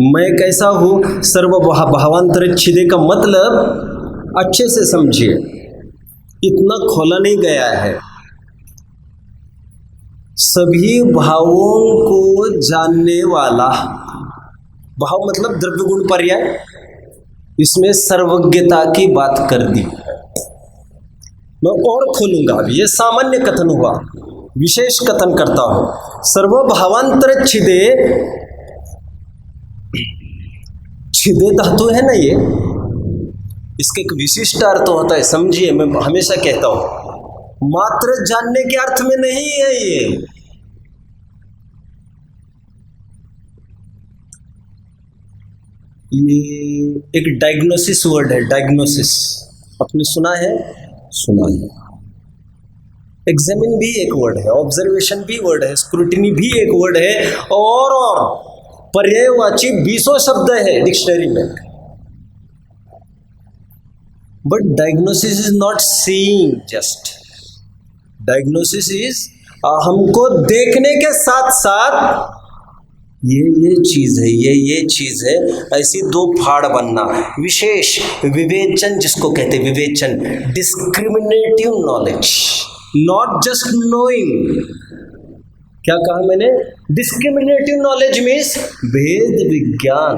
मैं कैसा हूं। सर्वभावांतरिच्छिदे का मतलब अच्छे से समझिए, इतना खोला नहीं गया है। सभी भावों को जानने वाला, भाव मतलब द्रव्य गुण पर्याय, इसमें सर्वज्ञता की बात कर दी। मैं और खोलूंगा, अभी ये सामान्य कथन हुआ, विशेष कथन करता हूं। सर्वभावांतरिच्छिदे, छिदे धातु है ना, ये इसके एक विशिष्ट अर्थ होता है। समझिए, मैं हमेशा कहता हूं, मात्र जानने के अर्थ में नहीं है ये एक डायग्नोसिस वर्ड है। डायग्नोसिस आपने सुना है? सुना है। एग्जामिन भी एक वर्ड है, ऑब्जर्वेशन भी वर्ड है, स्क्रूटिनी भी एक वर्ड है, और पर्यायवाची 20 शब्द है डिक्शनरी में। But diagnosis is not seeing just, diagnosis is हमको देखने के साथ साथ ये चीज है, ये चीज है, ऐसी दो फाड़ बनना। विशेष विवेचन जिसको कहते हैं, विवेचन, discriminative knowledge, not just knowing. क्या कहा मैंने? डिस्क्रिमिनेटिव नॉलेज मीन्स भेद विज्ञान।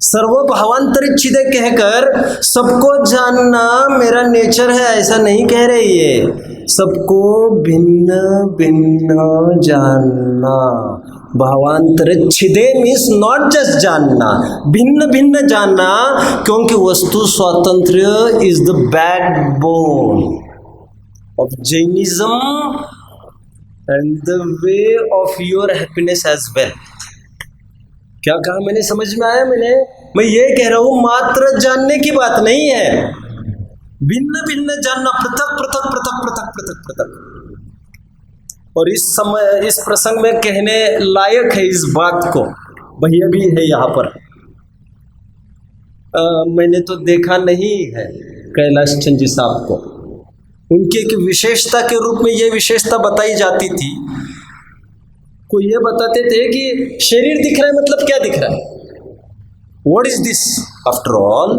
सर्वभावांतरिच्छिदे कहकर सबको जानना मेरा नेचर है ऐसा नहीं कह रही है। सबको भिन्न भिन्न जानना। भावांतरिच्छिदे मीन्स नॉट जस्ट जानना, भिन्न भिन्न जानना, क्योंकि वस्तु स्वातंत्र्य is the backbone of Jainism and the way of your happiness as well. क्या कहा मैंने? समझ में आया? मैं ये कह रहा हूं, मात्र जानने की बात नहीं है, भिन्न भिन्न जानना, पृथक पृथक पृथक पृथक पृथक पृथक। और इस समय इस प्रसंग में कहने लायक है इस बात को, भैया भी है यहाँ पर। मैंने तो देखा नहीं है कैलाश चंद जी साहब को, उनकी एक विशेषता के रूप में ये विशेषता बताई जाती थी कोई ये बताते थे कि शरीर दिख रहा है मतलब क्या दिख रहा है, what is this, after all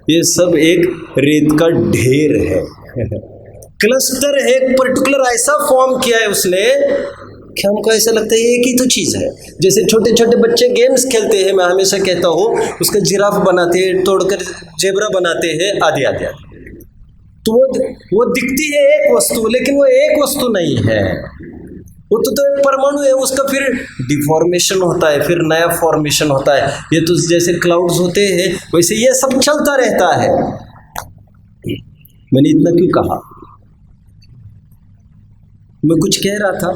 ये सब एक रेत का ढेर है, क्लस्टर है, एक पर्टिकुलर ऐसा फॉर्म किया है उसने कि हमको ऐसा लगता है एक ही तो चीज़ है। जैसे छोटे छोटे बच्चे गेम्स खेलते हैं, मैं हमेशा कहता हूँ उसका जिराफ बनाते हैं, तोड़कर जेब्रा बनाते हैं, आदि आदि आदि, तो वो दिखती है एक वस्तु, लेकिन वो एक वस्तु नहीं है, वो तो एक परमाणु है, उसका फिर डिफॉर्मेशन होता है, फिर नया फॉर्मेशन होता है। ये तो जैसे क्लाउड्स होते हैं वैसे ये सब चलता रहता है। मैंने इतना क्यों कहा, मैं कुछ कह रहा था।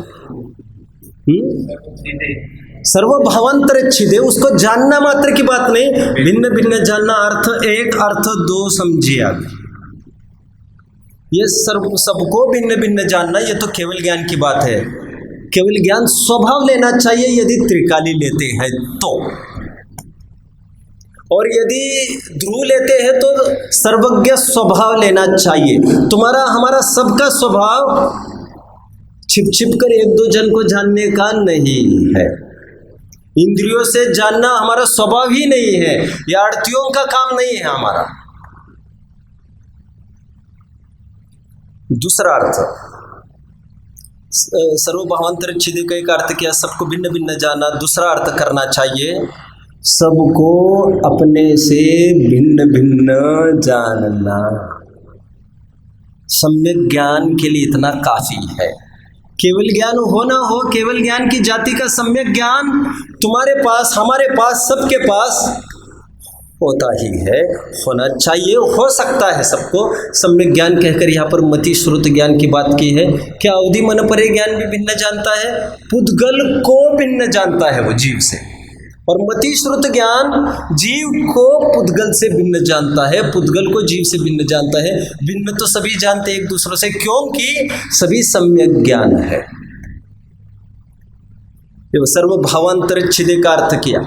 सर्वभावांतरिक्षित, उसको जानना मात्र की बात नहीं, भिन्न भिन्न जानना, अर्थ एक अर्थ दो समझिए आप, ये सबको भिन्न भिन्न जानना, ये तो केवल ज्ञान की बात है। केवल ज्ञान स्वभाव लेना चाहिए यदि त्रिकाली लेते हैं तो, और यदि ध्रुव लेते हैं तो सर्वज्ञ स्वभाव लेना चाहिए। तुम्हारा हमारा सबका स्वभाव छिप छिप कर एक दो जन को जानने का नहीं है, इंद्रियों से जानना हमारा स्वभाव ही नहीं है, या आड़तियों का काम नहीं है हमारा। दूसरा अर्थ सर्वभावांतरिक्षित का एक अर्थ किया, सबको भिन्न भिन्न जाना। दूसरा अर्थ करना चाहिए सबको अपने से भिन्न भिन्न जानना। सम्यक ज्ञान के लिए इतना काफी है। केवल ज्ञान हो ना हो, केवल ज्ञान की जाति का सम्यक ज्ञान तुम्हारे पास, हमारे पास, सबके पास होता ही है, होना चाहिए, हो सकता है सबको। सम्यक ज्ञान कहकर यहाँ पर मति श्रुत ज्ञान की बात की है। क्या अवधि मन परे ज्ञान भी भिन्न जानता है? पुद्गल को भिन्न जानता है वो जीव से, और मति श्रुत ज्ञान जीव को पुद्गल से भिन्न जानता है, पुद्गल को जीव से भिन्न जानता है। भिन्न तो सभी जानते हैं एक दूसरे से, क्योंकि सभी सम्यक ज्ञान है। सर्वभावांतरिक्षिदे का अर्थ किया।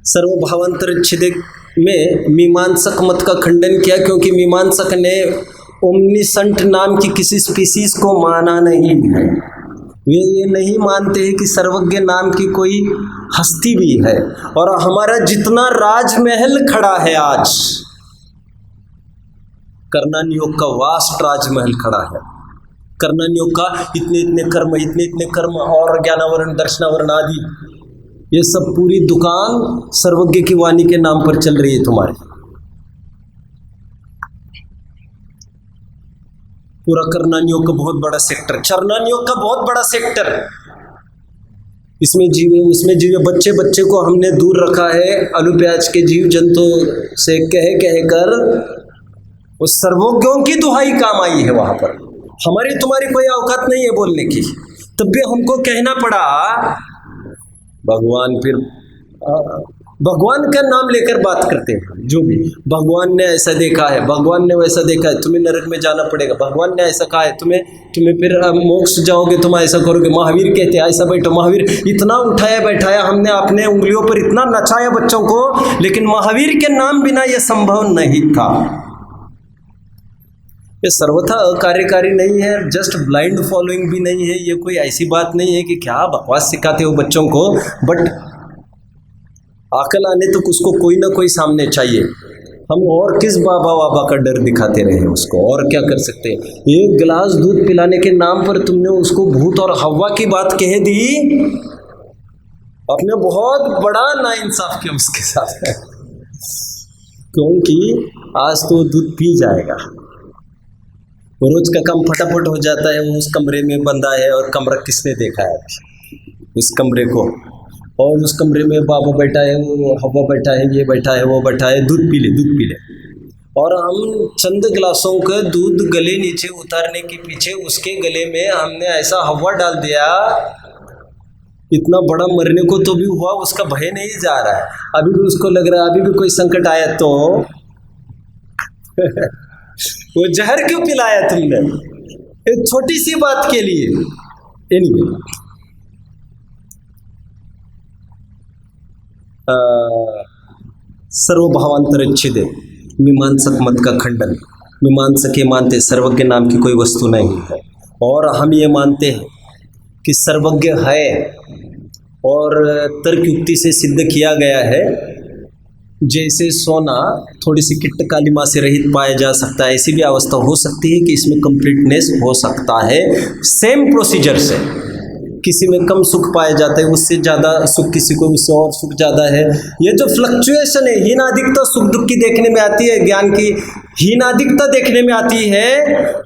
सर्वभावांतरिक्षिदे में मीमांसक मत का खंडन किया, क्योंकि मीमांसक ने ओमनिसेंट नाम की किसी स्पीसीज को माना नहीं है। वे ये नहीं मानते हैं कि सर्वज्ञ नाम की कोई हस्ती भी है। और हमारा जितना राजमहल खड़ा है आज, कर्णन योग का वास्ट राजमहल खड़ा है, कर्णन योग का इतने इतने कर्म और ज्ञानावरण दर्शनावरण आदि, ये सब पूरी दुकान सर्वज्ञ की वाणी के नाम पर चल रही है तुम्हारी। पूरा कर्णन योग का बहुत बड़ा सेक्टर, चरणन योग का बहुत बड़ा सेक्टर, इसमें जीव बच्चे को हमने दूर रखा है अनुप्याज के जीव जंतु से कह कर। वो सर्वज्ञों की दुहाई काम आई है वहां पर। हमारी तुम्हारी कोई औकात नहीं है बोलने की, तब भी हमको कहना पड़ा। भगवान फिर भगवान का नाम लेकर बात करते हैं, जो भी भगवान ने ऐसा देखा है, भगवान ने वैसा देखा है, तुम्हें नरक में जाना पड़ेगा, भगवान ने ऐसा कहा है, तुम्हें फिर मोक्ष जाओगे, तुम ऐसा करोगे। महावीर कहते हैं ऐसा बैठो। महावीर इतना उठाया बैठाया हमने, अपने उंगलियों पर इतना नचाया बच्चों को, लेकिन महावीर के नाम बिना यह संभव नहीं था। ये सर्वथा अकार्यकारी नहीं है, जस्ट ब्लाइंड फॉलोइंग भी नहीं है। ये कोई ऐसी बात नहीं है कि क्या बकवास सिखाते हो बच्चों को, बट अकल आने तक उसको कोई ना कोई सामने चाहिए। हम और किस बाबा वाबा का डर दिखाते रहे उसको, और क्या कर सकते हैं। एक गिलास दूध पिलाने के नाम पर तुमने उसको भूत और हवा की बात कह दी, अपने बहुत बड़ा नाइंसाफ किया उसके साथ। क्योंकि आज तो दूध पी जाएगा, रोज का काम फटाफट हो जाता है। वो उस कमरे में बंदा है, और कमरा किसने देखा है उस कमरे को, और उस कमरे में बाबा बैठा है, वो हवा बैठा है, ये बैठा है, वो बैठा है, दूध पी ले। और हम चंद गिलासों का दूध गले नीचे उतारने के पीछे उसके गले में हमने ऐसा हवा डाल दिया, इतना बड़ा मरने को तो भी हुआ, उसका भय नहीं जा रहा है। अभी भी उसको लग रहा है अभी भी कोई संकट आया तो वो जहर क्यों पिलाया तुमने एक छोटी सी बात के लिए। एनीवे, सर्वभावांतरिक्षिदे मीमांसक मत का खंडन। मीमांसक ये मानते सर्वज्ञ नाम की कोई वस्तु नहीं है, और हम ये मानते हैं कि सर्वज्ञ है और तर्क युक्ति से सिद्ध किया गया है, जैसे सोना थोड़ी सी किट्ट कालिमा से रहित पाया जा सकता है, ऐसी भी अवस्था हो सकती है कि इसमें कंप्लीटनेस हो सकता है। सेम प्रोसीजर से किसी में कम सुख पाया जाता है, उससे ज़्यादा सुख किसी को, उससे और सुख ज़्यादा है। ये जो फ्लक्चुएशन है, हीनाधिकता सुख दुख की देखने में आती है, ज्ञान की हीनाधिकता देखने में आती है,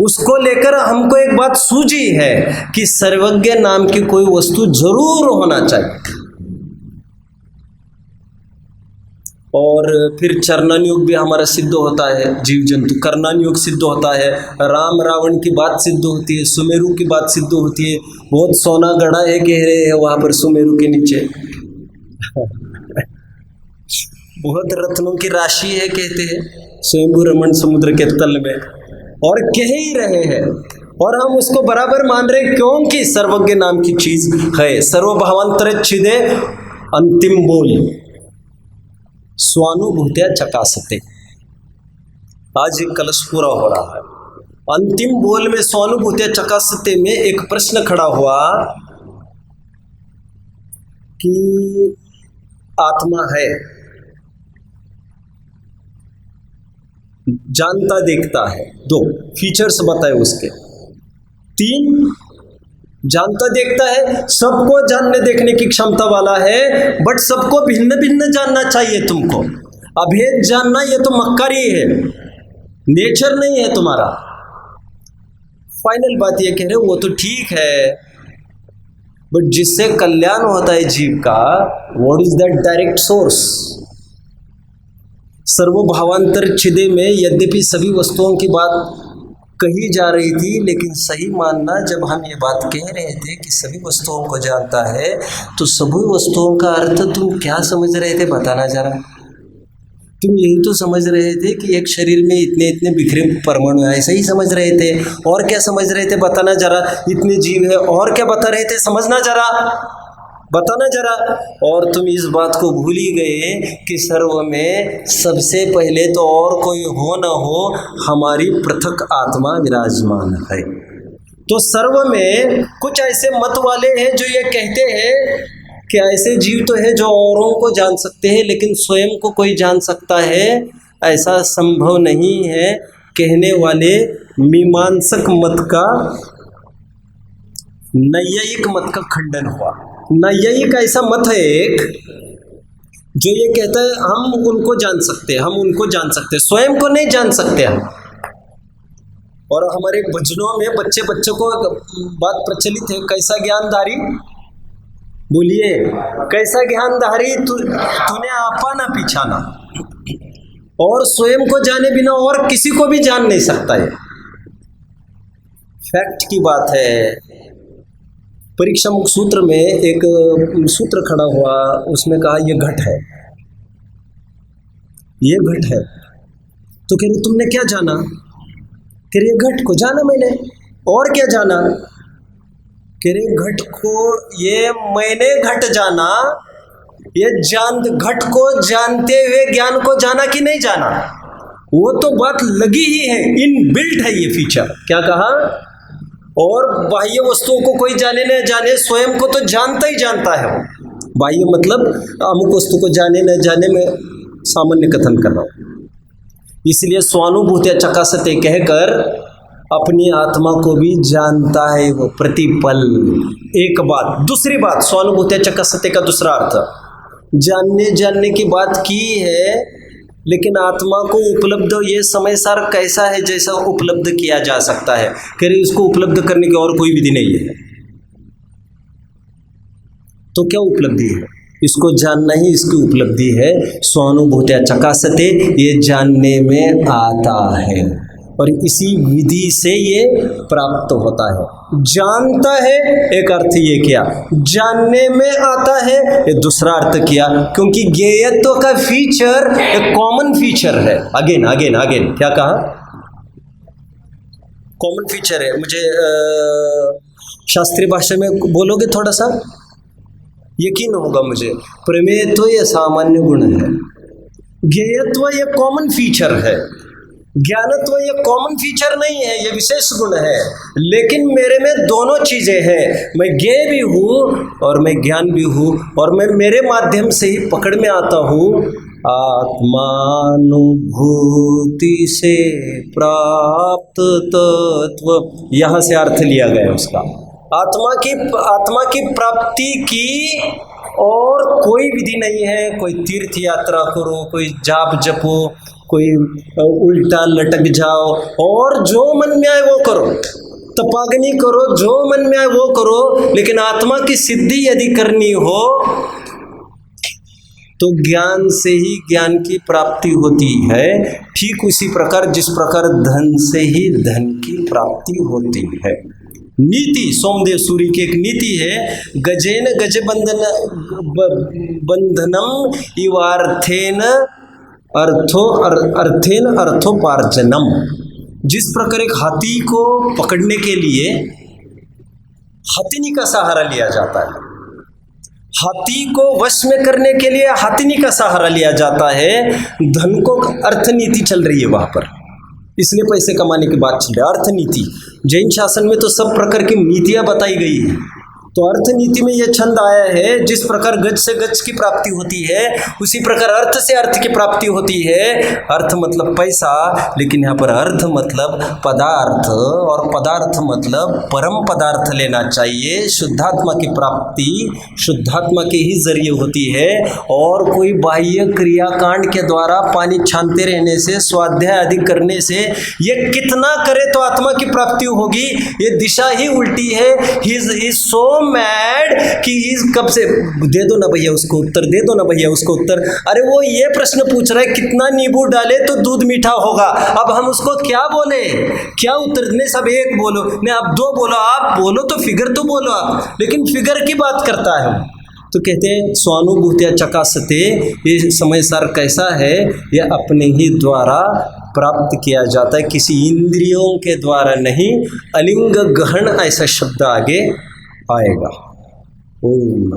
उसको लेकर हमको एक बात सूझी है कि सर्वज्ञ नाम की कोई वस्तु जरूर होना चाहिए। और फिर चरणान योग भी हमारा सिद्ध होता है, जीव जंतु कर्णान योग सिद्ध होता है, राम रावण की बात सिद्ध होती है, सुमेरु की बात सिद्ध होती है। बहुत सोना गढ़ा है कह रहे हैं वहाँ पर सुमेरु के नीचे बहुत रत्नों की राशि है कहते हैं स्वयंभू रमण समुद्र के तल में, और कह ही रहे हैं और हम उसको बराबर मान रहे क्योंकि सर्वज्ञ नाम की चीज है। सर्वभावांतर छिदे अंतिम बोल स्वानुभूत्या चकासते। आज एक कलश पूरा हो रहा है, अंतिम बोल में स्वानुभूत्या चकासते में एक प्रश्न खड़ा हुआ कि आत्मा है, जानता देखता है, 2 फीचर्स बताए उसके, 3 जानता देखता है, सबको जानने देखने की क्षमता वाला है, बट सबको भिन्न भिन्न जानना चाहिए तुमको। अभेद जानना ये तो मक्कारी है, नेचर नहीं है तुम्हारा। फाइनल बात ये कह रहे वो तो ठीक है, बट जिससे कल्याण होता है जीव का, what is that direct source? सर्वभावांतर छिदे में यद्यपि सभी वस्तुओं की बात कही जा रही थी, लेकिन सही मानना जब हम ये बात कह रहे थे कि सभी वस्तुओं को जानता है, तो सभी वस्तुओं का अर्थ तुम क्या समझ रहे थे बताना जरा। तुम यही तो समझ रहे थे कि एक शरीर में इतने इतने बिखरे परमाणु है, ऐसा ही समझ रहे थे। और क्या समझ रहे थे बताना जरा। इतने जीव है, और क्या बता रहे थे समझना जरा, बताना जरा। और तुम इस बात को भूल ही गए कि सर्व में सबसे पहले तो और कोई हो न हो, हमारी पृथक आत्मा विराजमान है। तो सर्व में कुछ ऐसे मत वाले हैं जो ये कहते हैं कि ऐसे जीव तो है जो औरों को जान सकते हैं, लेकिन स्वयं को कोई जान सकता है, ऐसा संभव नहीं है। कहने वाले मीमांसक मत का, नैयायिक मत का खंडन हुआ। नैयायिक ऐसा मत है एक जो ये कहता है हम उनको जान सकते हैं, हम उनको जान सकते हैं, स्वयं को नहीं जान सकते हम। और हमारे भजनों में बच्चों को बात प्रचलित है, कैसा ज्ञानधारी, बोलिए कैसा ज्ञानधारी तूने आपा ना पीछाना। और स्वयं को जाने बिना और किसी को भी जान नहीं सकता है। फैक्ट की बात है। परीक्षा मुख सूत्र में एक सूत्र खड़ा हुआ, उसमें कहा ये घट है, ये घट है। तो कह रहे तुमने क्या जाना? कह रहे घट को जाना मैंने, और क्या जाना? कह रहे घट को, ये मैंने घट जाना, ये घट को जानते हुए ज्ञान को जाना कि नहीं जाना, वो तो बात लगी ही है, इन बिल्ट है ये फीचर। क्या कहा? और बाह्य वस्तुओं को कोई जाने न जाने, स्वयं को तो जानता ही जानता है वो। बाह्य मतलब अमुक वस्तु को जाने न जाने में सामान्य कथन कर रहा हूँ। इसलिए स्वानुभूत्या चकासते कहकर अपनी आत्मा को भी जानता है वो प्रतिपल। एक बात। दूसरी बात, स्वानुभूत्या चकासते का दूसरा अर्थ, जानने की बात की है, लेकिन आत्मा को उपलब्ध ये समय सार कैसा है जैसा उपलब्ध किया जा सकता है। कह रहे इसको उपलब्ध करने की और कोई विधि नहीं है। तो क्या उपलब्धि है? इसको जानना ही इसकी उपलब्धि है। स्वानुभूत्या चकासते, ये जानने में आता है और इसी विधि से ये प्राप्त होता है। जानता है एक अर्थ ये किया, जानने में आता है ये दूसरा अर्थ किया, क्योंकि ज्ञेयत्व का फीचर एक कॉमन फीचर है। अगेन क्या कहा? कॉमन फीचर है। मुझे शास्त्रीय भाषा में बोलोगे थोड़ा सा यकीन होगा मुझे। प्रमेयत्व ये सामान्य गुण है, ज्ञेयत्व ये कॉमन फीचर है। ज्ञानत्व ये कॉमन फीचर नहीं है, ये विशेष गुण है, लेकिन मेरे में दोनों चीजें हैं, मैं ज्ञेय भी हूँ और मैं ज्ञान भी हूँ, और मैं मेरे माध्यम से ही पकड़ में आता हूँ। आत्मानुभूति से प्राप्त तत्व, यहाँ से अर्थ लिया गया उसका। आत्मा की प्राप्ति की और कोई विधि नहीं है। कोई तीर्थ यात्रा करो, कोई जाप जपो, कोई उल्टा लटक जाओ और जो मन में आए वो करो, तपाग्नि करो, जो मन में आए वो करो, लेकिन आत्मा की सिद्धि यदि करनी हो तो ज्ञान से ही ज्ञान की प्राप्ति होती है। ठीक उसी प्रकार जिस प्रकार धन से ही धन की प्राप्ति होती है। नीति, सोमदेव सूरी की एक नीति है, गजेन गज बंधनम इवार्थेन अर्थेन अर्थोपार्जनम। जिस प्रकार एक हाथी को पकड़ने के लिए हाथिनी का सहारा लिया जाता है, हाथी को वश में करने के लिए हाथिनी का सहारा लिया जाता है, धन को अर्थनीति चल रही है वहां पर, इसलिए पैसे कमाने की बात चल रही है, अर्थनीति। जैन शासन में तो सब प्रकार की नीतियां बताई गई है। तो अर्थनीति में यह छंद आया है, जिस प्रकार गज से गज की प्राप्ति होती है उसी प्रकार अर्थ से अर्थ की प्राप्ति होती है। अर्थ मतलब पैसा, लेकिन यहाँ पर अर्थ मतलब पदार्थ, और पदार्थ मतलब परम पदार्थ लेना चाहिए। शुद्धात्मा की प्राप्ति शुद्धात्मा के ही जरिए होती है, और कोई बाह्य क्रियाकांड के द्वारा पानी छानते रहने से, स्वाध्याय आदि करने से ये कितना करे तो आत्मा की प्राप्ति होगी, ये दिशा ही उल्टी है। ही इज सो मैड कि कब से दे दो ना भैया उसको उत्तर, दे दो ना भैया उसको उत्तर। अरे वो ये प्रश्न पूछ रहा है कितना नींबू डाले तो दूध मीठा होगा, अब हम उसको क्या बोले, क्या उत्तर देने? सब एक बोलो, नहीं आप दो बोलो, आप बोलो तो फिगर तो बोलो आप, लेकिन फिगर की बात करता है। तो कहते हैं स्वानुभूतिया चकासते, ये समय सार कैसा है, ये अपने ही द्वारा प्राप्त किया जाता है, किसी इंद्रियों के द्वारा नहीं। अलिंग गहन ऐसा शब्द आगे आएगा। ओम।